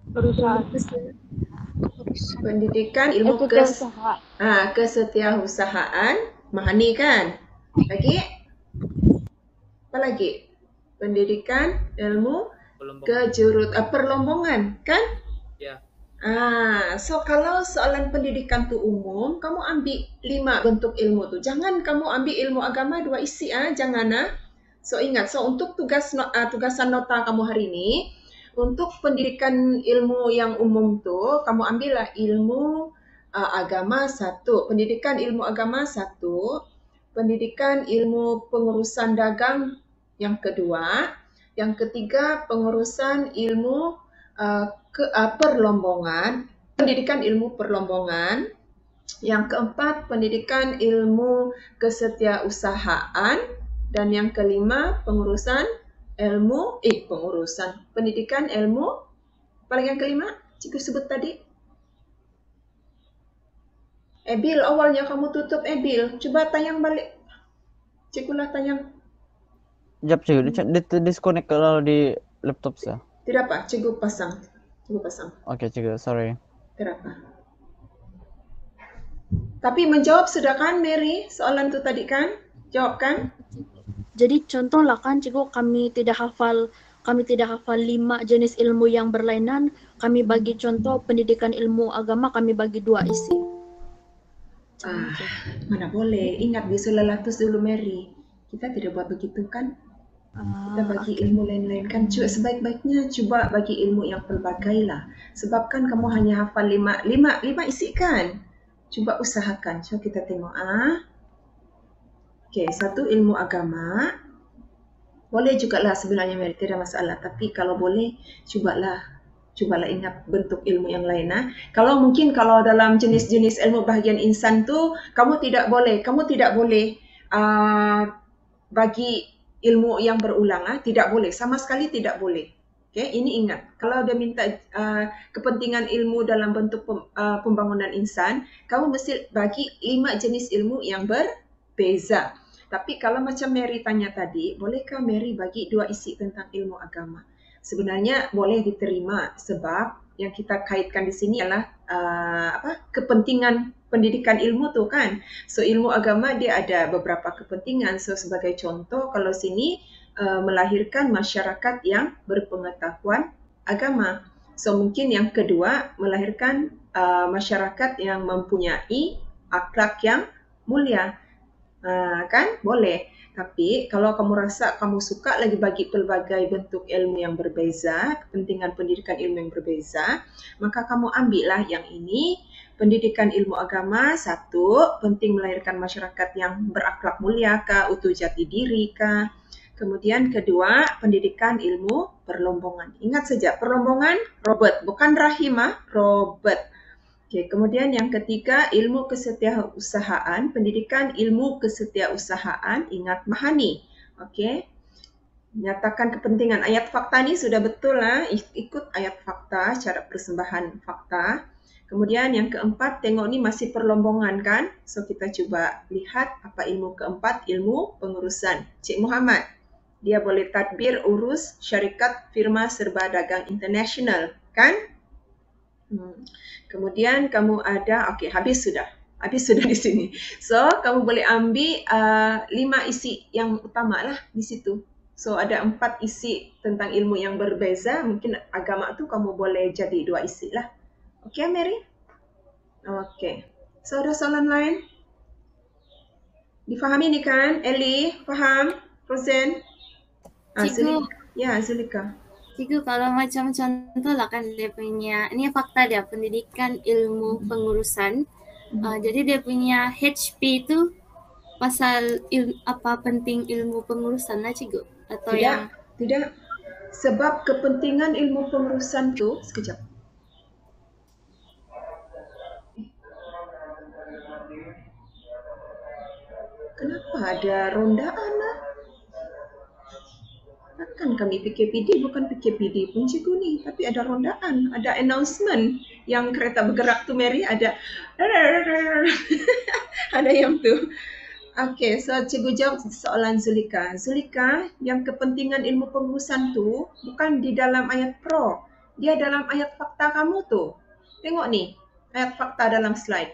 Perusahaan. Pendidikan ilmu kesetiausahaan. Mahani kan? Lagi? Apa lagi? Pendidikan ilmu perlombongan kan? Ya. So kalau soalan pendidikan tu umum, kamu ambil 5 bentuk ilmu tu. Jangan kamu ambil ilmu agama 2 isi jangan. So ingat, so untuk tugasan nota kamu hari ini, untuk pendidikan ilmu yang umum tu, kamu ambillah ilmu agama 1, pendidikan ilmu agama 1, pendidikan ilmu pengurusan dagang yang kedua. Yang ketiga, pengurusan ilmu perlombongan, pendidikan ilmu perlombongan. Yang keempat, pendidikan ilmu kesetiausahaan. Dan yang kelima, pendidikan ilmu, paling yang kelima, cikgu sebut tadi. Ebil, awalnya kamu tutup Ebil. Coba tayang balik. Cikgu lah tayang. Jap cikgu, disconnect kalau di laptop saya. Tidak apa, cikgu pasang. Oke cikgu, sorry. Tidak apa. Tapi menjawab sudah kan Mary? Soalan itu tadi kan? Jawab kan? Jadi contoh lah kan cikgu, kami tidak hafal 5 jenis ilmu yang berlainan. Kami bagi contoh pendidikan ilmu agama, kami bagi 2 isi. Mana boleh. Ingat di Sulalatus dulu Mary. Kita tidak buat begitu kan? Kita bagi ilmu lain-lain kan. Coba sebaik-baiknya coba bagi ilmu yang pelbagai lah. Sebab kan kamu hanya hafal 5 isi kan? Coba usahakan. Coba kita tengok. Okey, satu ilmu agama. Boleh juga lah sebenarnya Mary, tidak masalah. Tapi kalau boleh, cubalah ingat bentuk ilmu yang lain. Kalau dalam jenis-jenis ilmu bahagian insan tu, kamu tidak boleh bagi ilmu yang berulang. Tidak boleh, sama sekali tidak boleh. Okay, ini ingat. Kalau dia minta kepentingan ilmu dalam bentuk pembangunan insan, kamu mesti bagi 5 jenis ilmu yang berbeza. Tapi kalau macam Mary tanya tadi, bolehkah Mary bagi 2 isi tentang ilmu agama? Sebenarnya boleh diterima sebab yang kita kaitkan di sini adalah kepentingan pendidikan ilmu tu kan. So ilmu agama dia ada beberapa kepentingan. So sebagai contoh kalau sini melahirkan masyarakat yang berpengetahuan agama. So mungkin yang kedua melahirkan masyarakat yang mempunyai akhlak yang mulia. Kan boleh. Tapi kalau kamu rasa kamu suka lagi bagi pelbagai bentuk ilmu yang berbeza, kepentingan pendidikan ilmu yang berbeza, maka kamu ambillah yang ini. Pendidikan ilmu agama, 1, penting melahirkan masyarakat yang berakhlak mulia kah, utuh jati diri kah. Kemudian kedua, pendidikan ilmu perlombongan. Ingat saja, perlombongan Robert, bukan Rahim, Robert. Okay, kemudian yang ketiga, ilmu kesetiausahaan, pendidikan ilmu kesetiausahaan, ingat Mahani. Okey. Nyatakan kepentingan ayat fakta ni sudah betul lah, ikut ayat fakta, cara persembahan fakta. Kemudian yang keempat, tengok ni masih perlombongan kan? So kita cuba lihat apa ilmu keempat, ilmu pengurusan. Cik Muhammad, dia boleh tadbir urus syarikat firma serba dagang internasional kan? Kemudian kamu ada, okey, habis sudah di sini. So kamu boleh ambil 5 isi yang utama lah di situ. So ada 4 isi tentang ilmu yang berbeza. Mungkin agama tu kamu boleh jadi 2 isi lah. Okey Mary? Okey. So ada soalan lain? Difahami ni kan? Ellie, faham? Rosen? Cikgu. Ya, Zulika. Cikgu, kalau macam contoh lah kan dia punya, ini fakta dia, pendidikan ilmu pengurusan. Jadi dia punya HP itu pasal apa penting ilmu pengurusan lah cikgu? Atau Tidak. Sebab kepentingan ilmu pengurusan tu, sekejap. Kenapa ada rondaan lah? Kan kami PKPD bukan PKPD pun cikgu ni, tapi ada rondaan, ada announcement yang kereta bergerak tu Mary, ada ada yang tu. Okey, so cikgu jawab soalan Zulika. Zulika, yang kepentingan ilmu pengurusan tu bukan di dalam ayat pro, dia dalam ayat fakta kamu tu. Tengok ni, ayat fakta dalam slide.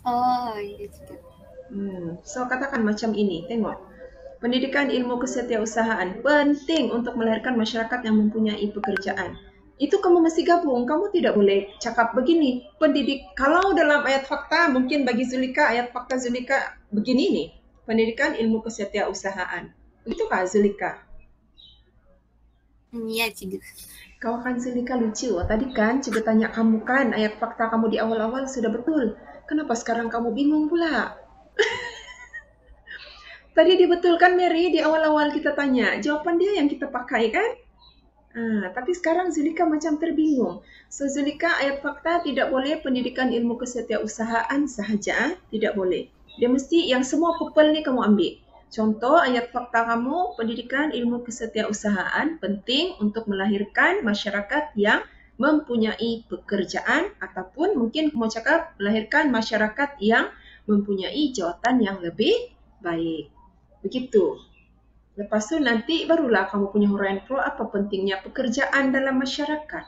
Oh, ya cikgu. So katakan macam ini, tengok. Pendidikan ilmu kesetiausahaan penting untuk melahirkan masyarakat yang mempunyai pekerjaan. Itu kamu mesti gabung. Kamu tidak boleh cakap begini. Kalau dalam ayat fakta, mungkin bagi Zulika, ayat fakta Zulika begini nih. Pendidikan ilmu kesetiausahaan. Begitukah Zulika? Ya cikgu. Kau kan Zulika lucu. Tadi kan cikgu tanya kamu kan, ayat fakta kamu di awal-awal sudah betul. Kenapa sekarang kamu bingung pula? Tadi dibetulkan Mary, di awal-awal kita tanya, jawaban dia yang kita pakai kan? Tapi sekarang Zulika macam terbingung. So Zulika, ayat fakta tidak boleh pendidikan ilmu kesetiausahaan sahaja, tidak boleh. Dia mesti yang semua pupil ni kamu ambil. Contoh ayat fakta kamu, pendidikan ilmu kesetiausahaan penting untuk melahirkan masyarakat yang mempunyai pekerjaan ataupun mungkin kamu cakap melahirkan masyarakat yang mempunyai jawatan yang lebih baik. Begitu. Lepas tu nanti barulah kamu punya huraian pro apa pentingnya pekerjaan dalam masyarakat.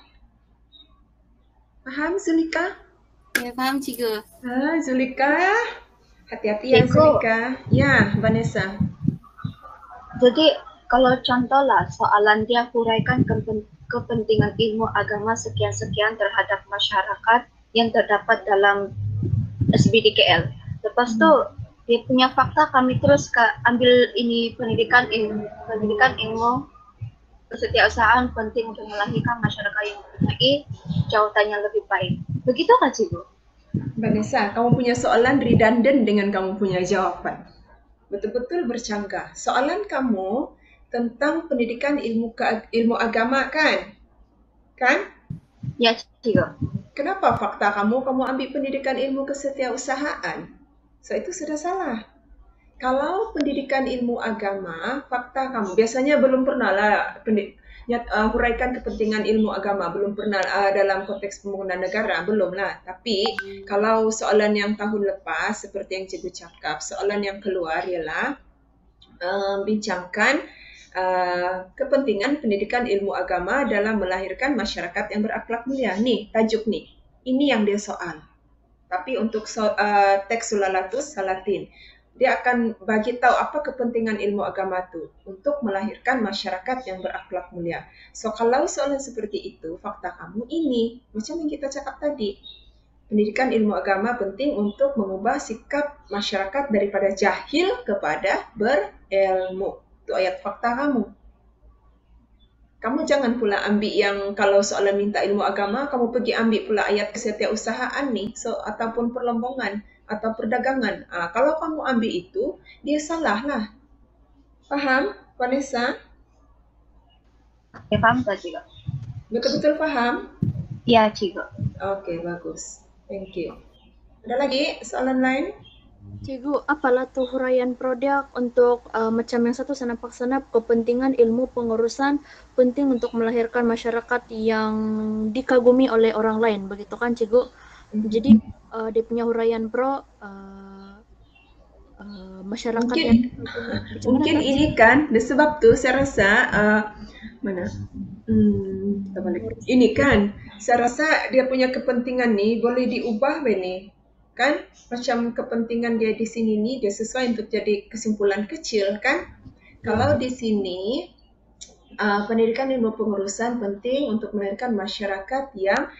Faham Zulika? Ya, faham Cikgu. Zulika, hati-hati ya Cikgu. Zulika. Ya, Vanessa. Jadi kalau contohlah soalan dia huraikan kepentingan ilmu agama sekian-sekian terhadap masyarakat yang terdapat dalam SBDKL. Lepas tu dia punya fakta kami terus ambil ini pendidikan ilmu kesetiausahaan penting untuk melahirkan masyarakat yang mempunyai jawatan yang lebih baik. Begitu kan Cikgu? Vanessa, kamu punya soalan redundant dengan kamu punya jawapan. Betul-betul bercanggah. Soalan kamu tentang pendidikan ilmu agama kan? Kan? Ya Cikgu. Kenapa fakta kamu ambil pendidikan ilmu kesetiausahaan? So itu sudah salah. Kalau pendidikan ilmu agama, fakta kamu biasanya belum pernah lah huraikan kepentingan ilmu agama, belum pernah dalam konteks pembangunan negara, belum lah. Tapi kalau soalan yang tahun lepas, seperti yang Cikgu cakap, soalan yang keluar ialah bincangkan kepentingan pendidikan ilmu agama dalam melahirkan masyarakat yang berakhlak mulia. Nih, tajuk nih. Ini yang dia soal. Tapi untuk teks Sulalatus Salatin, dia akan bagi tahu apa kepentingan ilmu agama itu untuk melahirkan masyarakat yang berakhlak mulia. So kalau soalan seperti itu, fakta kamu ini, macam yang kita cakap tadi, pendidikan ilmu agama penting untuk mengubah sikap masyarakat daripada jahil kepada berilmu. Itu ayat fakta kamu. Kamu jangan pula ambil yang kalau soalan minta ilmu agama, kamu pergi ambil pula ayat kesetiausahaan nih, ataupun perlombongan atau perdagangan. Kalau kamu ambil itu, dia salah lah. Faham, Vanessa? Ya paham tak Cikgu? Betul-betul faham? Ya Cikgu. Okey, bagus. Thank you. Ada lagi soalan lain? Cikgu, apalah tuh huraian prodak untuk macam yang satu senap kepentingan ilmu pengurusan penting untuk melahirkan masyarakat yang dikagumi oleh orang lain, begitu kan Cikgu? Jadi dia punya huraian pro masyarakat mungkin ini kan, sebab tu saya rasa mana? Kita balik. Ini kan, saya rasa dia punya kepentingan ni boleh diubah ni. Kan macam kepentingan dia di sini ni dia sesuai untuk jadi kesimpulan kecil kan. Kalau di sini pendidikan ilmu pengurusan penting untuk melahirkan masyarakat yang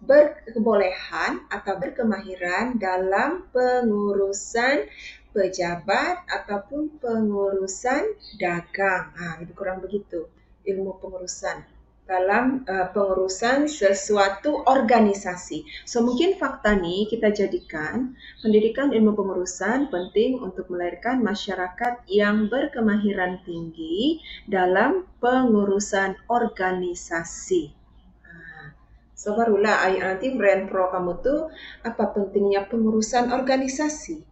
berkebolehan atau berkemahiran dalam pengurusan pejabat ataupun pengurusan dagang. Lebih kurang begitu ilmu pengurusan dalam pengurusan sesuatu organisasi. So mungkin fakta ni kita jadikan pendidikan ilmu pengurusan penting untuk melahirkan masyarakat yang berkemahiran tinggi dalam pengurusan organisasi. So barulah nanti brand pro kamu tu apa pentingnya pengurusan organisasi.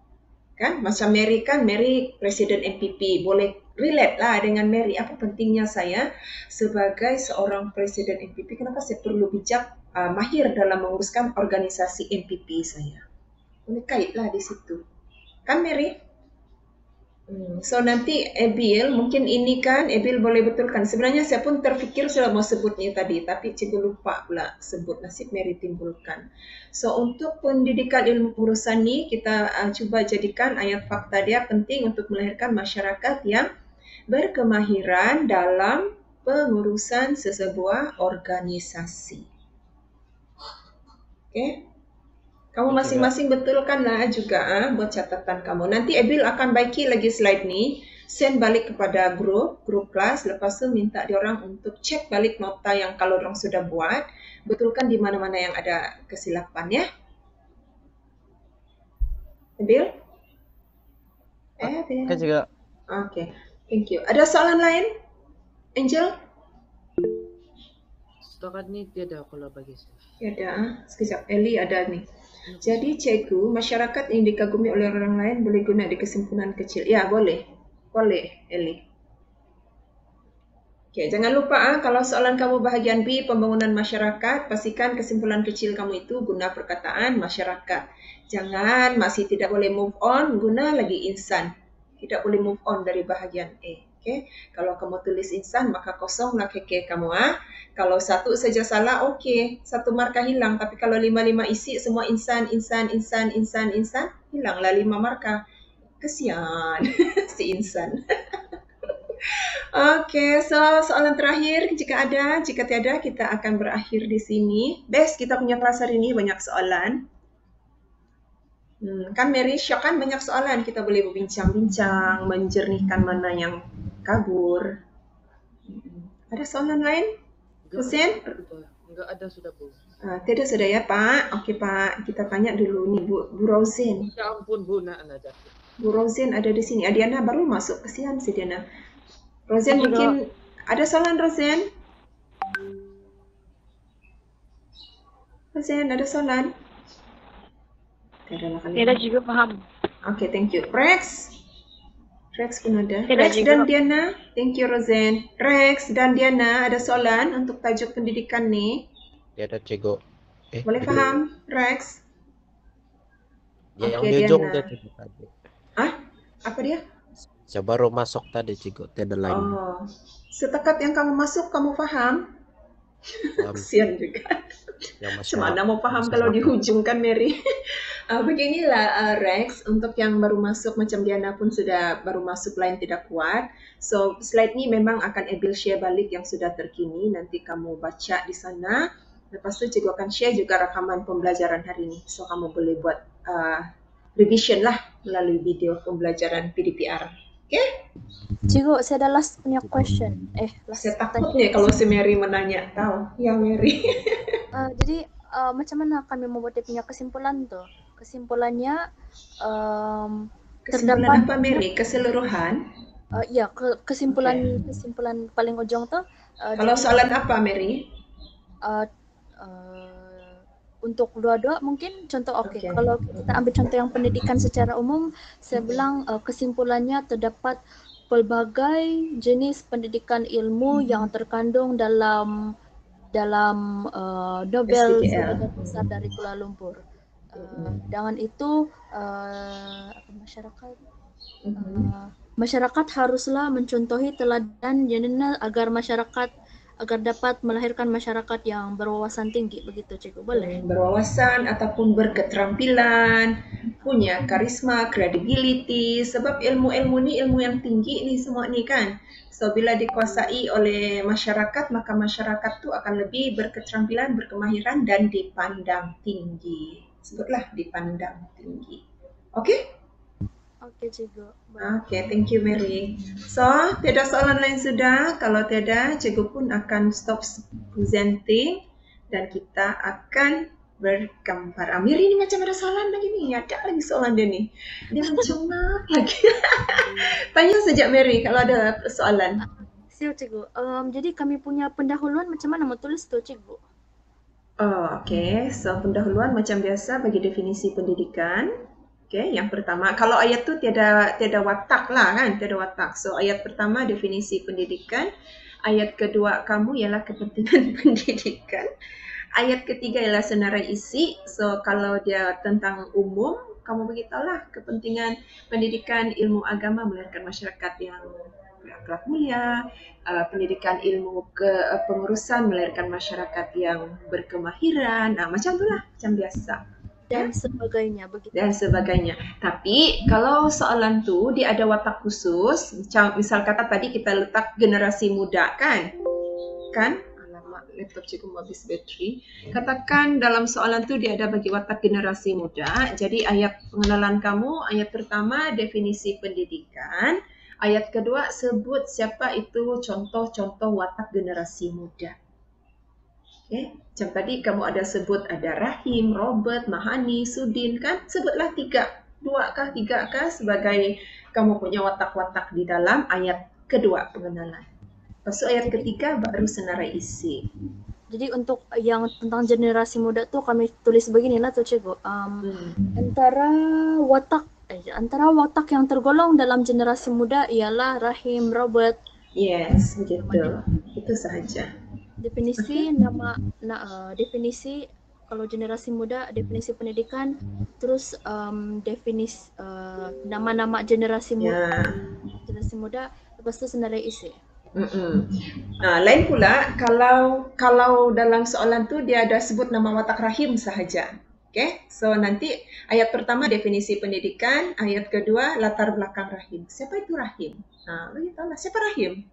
Kan macam Mary kan, Mary presiden MPP, boleh relate lah dengan Mary. Apa pentingnya saya sebagai seorang presiden MPP, kenapa saya perlu bijak mahir dalam menguruskan organisasi MPP saya. Boleh kaitlah di situ. Kan Mary? So nanti Ebil, mungkin ini kan Ebil boleh betulkan. Sebenarnya saya pun terfikir sudah mau sebutnya tadi, tapi Cikgu lupa pula sebut, nasib Mary timbulkan. So untuk pendidikan ilmu pengurusan ni kita cuba jadikan ayat fakta dia penting untuk melahirkan masyarakat yang berkemahiran dalam pengurusan sesebuah organisasi. Okey. Kamu masing-masing betulkanlah juga buat catatan kamu. Nanti Ebil akan baiki lagi slide ni, send balik kepada grup kelas, lepas tu minta diorang untuk cek balik nota yang kalau diorang sudah buat, betulkan di mana-mana yang ada kesilapan ya. Ebil? Oke juga. Oke, thank you. Ada soalan lain? Angel? Setakat ini tiada kalau bagi saya. Ada. Sekejap, Eli ada nih. Jadi cikgu, masyarakat yang dikagumi oleh orang lain boleh guna di kesimpulan kecil. Ya, boleh. Boleh, Eli. Oke, jangan lupa kalau soalan kamu bahagian B, pembangunan masyarakat, pastikan kesimpulan kecil kamu itu guna perkataan masyarakat. Jangan masih tidak boleh move on, guna lagi insan. Tidak boleh move on dari bahagian A. Oke, kalau kamu tulis insan maka kosonglah keke kamu. Kalau satu saja salah, oke, 1 markah hilang. Tapi kalau 5 isi semua insan, hilanglah 5 markah. Kesian si insan. Oke, soalan terakhir jika ada, jika tiada kita akan berakhir di sini. Best, kita punya kelas hari ini banyak soalan. Kan Mary Syok kan banyak soalan, kita boleh berbincang-bincang, menjernihkan mana yang kabur. Ada soalan lain? Hussein? Enggak ada sudah, Bu. Tidak sudah ya, Pak. Oke, Pak. Kita tanya dulu nih, Bu Rosin. Ya ampun, Bu, nak ada. Bu Rosin ada di sini. Diana baru masuk, kesian si Diana. Rosen mungkin ada soalan Rosen? Rosen ada soalan? Tidak juga paham. Oke, thank you. Rex pun ada. Tidak Rex juga. dan Diana, thank you Rosen. Rex dan Diana ada soalan untuk tajuk pendidikan nih? Tiada cikgu. Boleh paham, Rex? Yang Oke, di ujung Diana. dia cikgu tadi. Apa dia? Saya baru masuk tadi cikgu, tiada lain. Oh, setakat yang kamu masuk kamu paham? Kesian juga. Semana mau paham kalau dihujungkan Mary. Beginilah Rex, untuk yang baru masuk macam Diana pun sudah baru masuk lain tidak kuat. So slide ini memang akan Ebil share balik yang sudah terkini. Nanti kamu baca di sana. Lepas tu cikgu akan share juga rakaman pembelajaran hari ini. So kamu boleh buat revision lah melalui video pembelajaran PDPR. Okay? Cikgu, saya ada last punya question. Saya takut nih kalau si Mary menanya. Tahu? Ya Mary. Jadi macam mana kami membuat dia punya kesimpulan tuh? Kesimpulannya Kesimpulan apa Mary? Keseluruhan? Ya, kesimpulan paling ujung tuh. Kalau soalan apa Mary? Untuk dua-dua mungkin contoh oke. Kalau kita ambil contoh yang pendidikan secara umum, saya bilang kesimpulannya terdapat pelbagai jenis pendidikan ilmu yang terkandung dalam Nobel Sekolah Besar dari Kuala Lumpur. Dengan itu masyarakat haruslah mencontohi teladan jenenal agar dapat melahirkan masyarakat yang berwawasan tinggi, begitu cikgu, boleh? Berwawasan ataupun berketerampilan, punya karisma, credibility, sebab ilmu-ilmu ni ilmu yang tinggi ni semua ni kan. So bila dikuasai oleh masyarakat, maka masyarakat tu akan lebih berketerampilan, berkemahiran dan dipandang tinggi. Sebutlah dipandang tinggi. Okey? Oke, cikgu. Oke, thank you Mary. So, tiada soalan lain sudah. Kalau tiada, cikgu pun akan stop presenting dan kita akan bergambar. Mary ni macam ada soalan lagi ni. Ada lagi soalan dia ni. Dia macam nak lagi. Tanya saja Mary kalau ada soalan. Siap cikgu. Jadi kami punya pendahuluan macam mana mau tulis tu cikgu? Okey. So, pendahuluan macam biasa bagi definisi pendidikan. Okay, yang pertama, kalau ayat tu tiada watak lah kan, tiada watak. So ayat pertama definisi pendidikan, ayat kedua kamu ialah kepentingan pendidikan, ayat ketiga ialah senarai isi. So kalau dia tentang umum, kamu beritahulah kepentingan pendidikan ilmu agama melahirkan masyarakat yang berakhlak mulia, pendidikan ilmu pengurusan melahirkan masyarakat yang berkemahiran. Macam itulah, macam biasa. Dan sebagainya, begitu. Dan sebagainya. Tapi kalau soalan tu dia ada watak khusus, misal kata tadi kita letak generasi muda kan? Alamak, laptop cikgu habis bateri. Katakan dalam soalan tu dia ada bagi watak generasi muda. Jadi ayat pengenalan kamu, ayat pertama definisi pendidikan, ayat kedua sebut siapa itu contoh-contoh watak generasi muda. Okay. Macam tadi kamu ada sebut ada Rahim, Robert, Mahani, Sudin kan? Sebutlah 2 kah 3 kah sebagai kamu punya watak-watak di dalam ayat kedua pengenalan. Lepas itu ayat ketiga baru senarai isi. Jadi untuk yang tentang generasi muda tuh kami tulis beginilah tuh Cikgu. Antara watak yang tergolong dalam generasi muda ialah Rahim, Robert. Yes, begitu. Itu sahaja. Definisi definisi kalau generasi muda, definisi pendidikan, terus definisi nama-nama generasi muda, lepas itu senarai isi. Nah, lain pula kalau dalam soalan tu dia ada sebut nama watak rahim sahaja. Okay, so nanti ayat pertama definisi pendidikan, ayat kedua latar belakang rahim. Siapa itu rahim? Bagi tahu lah siapa rahim.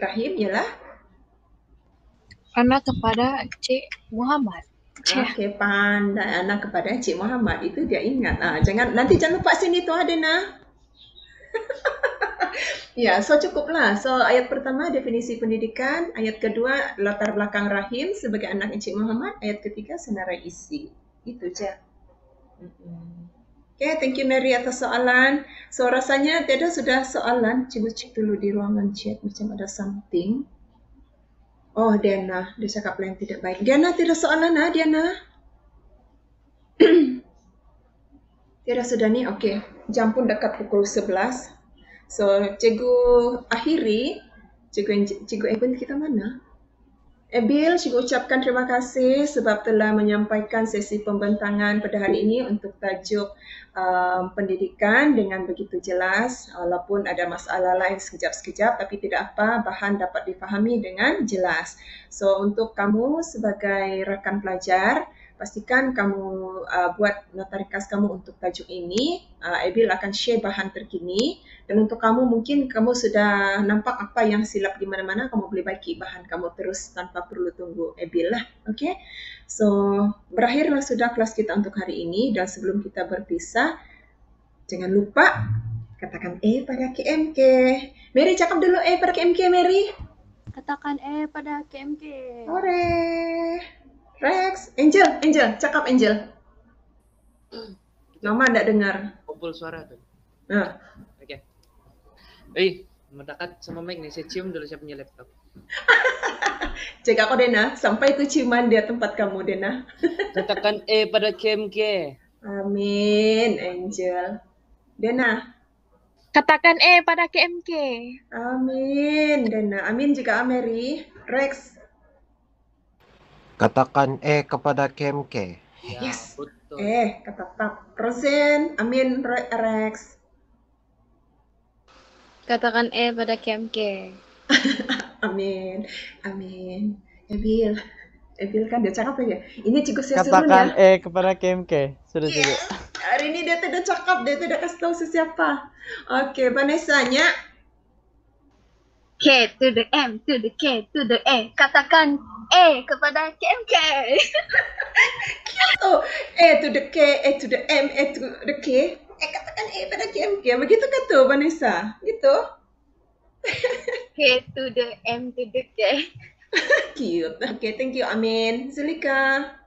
Rahim ialah anak kepada Cik Muhammad. Okey, pandai anak kepada Cik Muhammad. Itu dia ingat. Jangan lupa sini tu Adena. Ya, so cukuplah. So ayat pertama definisi pendidikan, ayat kedua latar belakang rahim sebagai anak Encik Muhammad, ayat ketiga senarai isi. Itu je. Okay, thank you Mary atas soalan. So rasanya tiada sudah soalan. Cuba cek dulu di ruangan chat macam ada something. Oh, Diana, dia cakap lain tidak baik. Diana tidak soalan Diana. Tiada sudah ni. Okey, jam pun dekat pukul 11. So, cikgu akhiri, cikgu Eben kita mana? Ebil, cikgu ucapkan terima kasih sebab telah menyampaikan sesi pembentangan pada hari ini untuk tajuk pendidikan dengan begitu jelas. Walaupun ada masalah lain sekejap-sekejap, tapi tidak apa, bahan dapat difahami dengan jelas. So, untuk kamu sebagai rakan pelajar, pastikan kamu buat nota ringkas kamu untuk tajuk ini. Ebil akan share bahan terkini. Dan untuk kamu mungkin kamu sudah nampak apa yang silap di mana-mana, kamu boleh baiki bahan kamu terus tanpa perlu tunggu Ebil lah. Okay? So, berakhirlah sudah kelas kita untuk hari ini. Dan sebelum kita berpisah, jangan lupa katakan pada KMK. Mary cakap dulu pada KMK, Mary. Katakan pada KMK. Hore. Rex, Angel, cakap Angel. Mama tak dengar. Kumpul suara tu. Okey. Mendekat sama mic ni, saya cium dulu saya punya laptop. Cakap kau Dena, sampai tu ciuman dia tempat kamu Dena. Katakan pada KMK. Amin, Angel. Dena. Katakan pada KMK. Amin, Dena. Amin juga Mary. Rex. Katakan kepada KMK. Ya, Yes. betul. Kata tap. Rosen. Amin, Rex. Katakan pada KMK. Amin. Ebil kan dia cakap aja. Ini cikgu saya suruh Katakan ya. kepada KMK. Sudah Yes. Hari ini dia tidak cakap, dia tidak kasih tahu sesiapa. Okey, Vanessa nya. K to the M to the K to the A. Katakan kepada KMK. Oh, to the K, to the M, to the K. Katakan pada KMK. Begitu kata Vanessa? Gitu? K to the M to the K. Cute. Okay, thank you Amin. Zulika.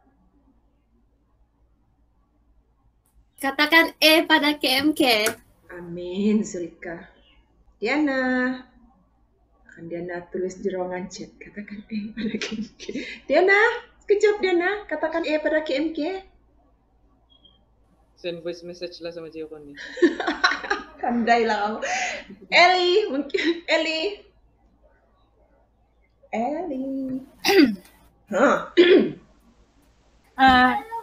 Katakan pada KMK. Amin Zulika. Diana. Akan Diana tulis di ruangan chat. Katakan pada KMK. Diana, sekejap Diana. Katakan pada KMK. Send voice message lah sama Cik Okon ni. Pandai lah. Ellie, mungkin Ellie.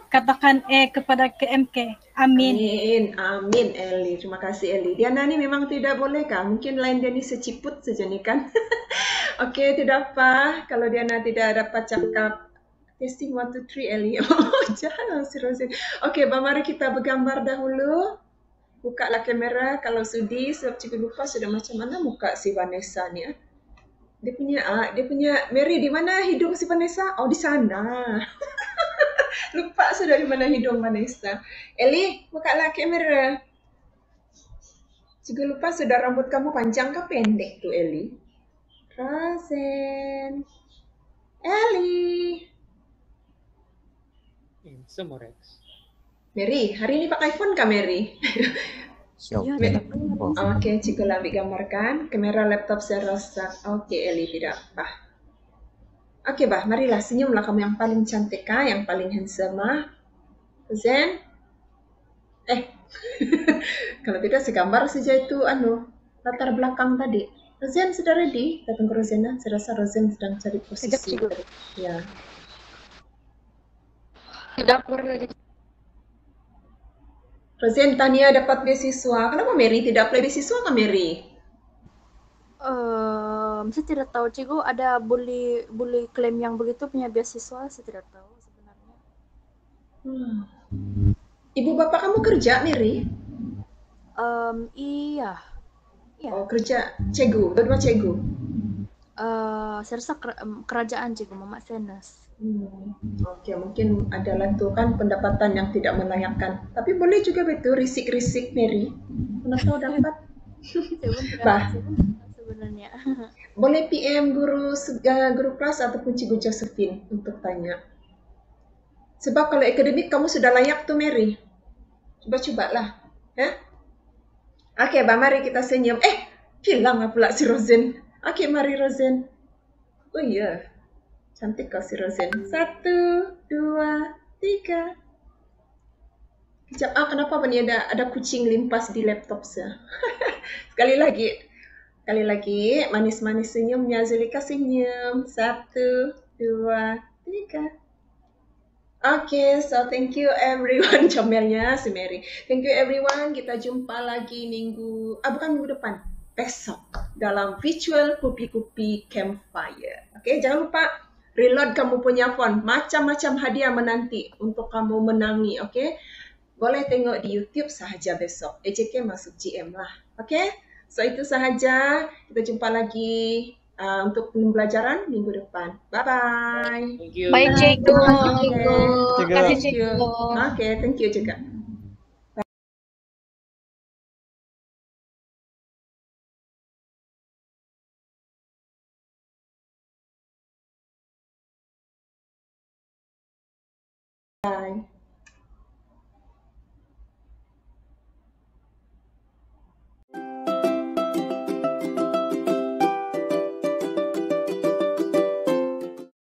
Katakan kepada KMK. Amin. Amin Ellie. Terima kasih Ellie. Diana ni memang tidak boleh kah? Mungkin lain dia ni seciput saja ni kan. Okey, tidak apa. Kalau Diana tidak dapat cakap. Testing 1, 2, 3 Ellie. Oh, jangan serius. Okey, mari kita bergambar dahulu. Bukalah kamera kalau sudi. Sebab cikgu lupa sudah macam mana muka si Vanessa ni. Dia punya Mary, di mana hidung si Vanessa? Oh, di sana. Lupa sudah di mana hidung Vanessa. Ellie, bukalah kamera. Cikgu lupa sudah rambut kamu panjang ke pendek tu Ellie? Razen. Ellie. Semua Rex. Mary, hari ini pakai phone kah Mary? Siap. Iya, Me- tidak kelihatan. Oke, Cikgu ambil gambarkan. Kamera laptop saya rosak. Oke, Eli tidak apa. Oke, Bah, marilah senyumlah kamu yang paling cantik, kah? Yang paling handsome, ah. Zen? Kalau tidak segambar saja itu latar belakang tadi. Rosen sudah ready? Datang ke Rosena. Saya rasa Rosen sedang cari posisi. Cikgu. Ya. Di dapur lagi. Rosen, Tania dapat beasiswa. Kenapa Mary tidak apply beasiswa kah Mary? Saya tidak tahu, Cikgu. Ada boleh klaim yang begitu punya beasiswa? Saya tidak tahu sebenarnya. Ibu bapak kamu kerja, Mary? Iya. Oh, kerja cegu, berdua cegu. Saya rasa kerajaan, Cikgu, Mama Senes. Oke, mungkin adalah tuh kan pendapatan yang tidak melayakkan. Tapi boleh juga betul risik-risik Mary. Mana tahu dapat. Bah, sebenarnya. boleh PM guru kelas ataupun Cikgu Josephine untuk tanya. Sebab kalau akademik kamu sudah layak tuh Mary. Coba-cobalah. Ya? Oke, Bah, mari kita senyum. Hilang pula si Rosen. Oke, mari Rosen. Oh iya. Cantik kau si Rosen. 1, 2, 3. Kejap, kenapa ini ada kucing limpas di laptop saya? Sekali lagi, manis-manis senyumnya. Zulika senyum. 1, 2, 3. Oke, so thank you everyone. Comelnya si Mary. Thank you everyone. Kita jumpa lagi bukan minggu depan. Besok dalam virtual kupi-kupi campfire. Oke, jangan lupa reload kamu punya phone. Macam-macam hadiah menanti untuk kamu menangi. Oke, boleh tengok di YouTube sahaja besok. EJK masuk GM lah. Oke, so itu sahaja. Kita jumpa lagi untuk pembelajaran minggu depan. Bye-bye. Thank you. Bye, Cikgu. Cikgu. Terima kasih, Thank you. Cikgu. Oke, thank you juga. Bye.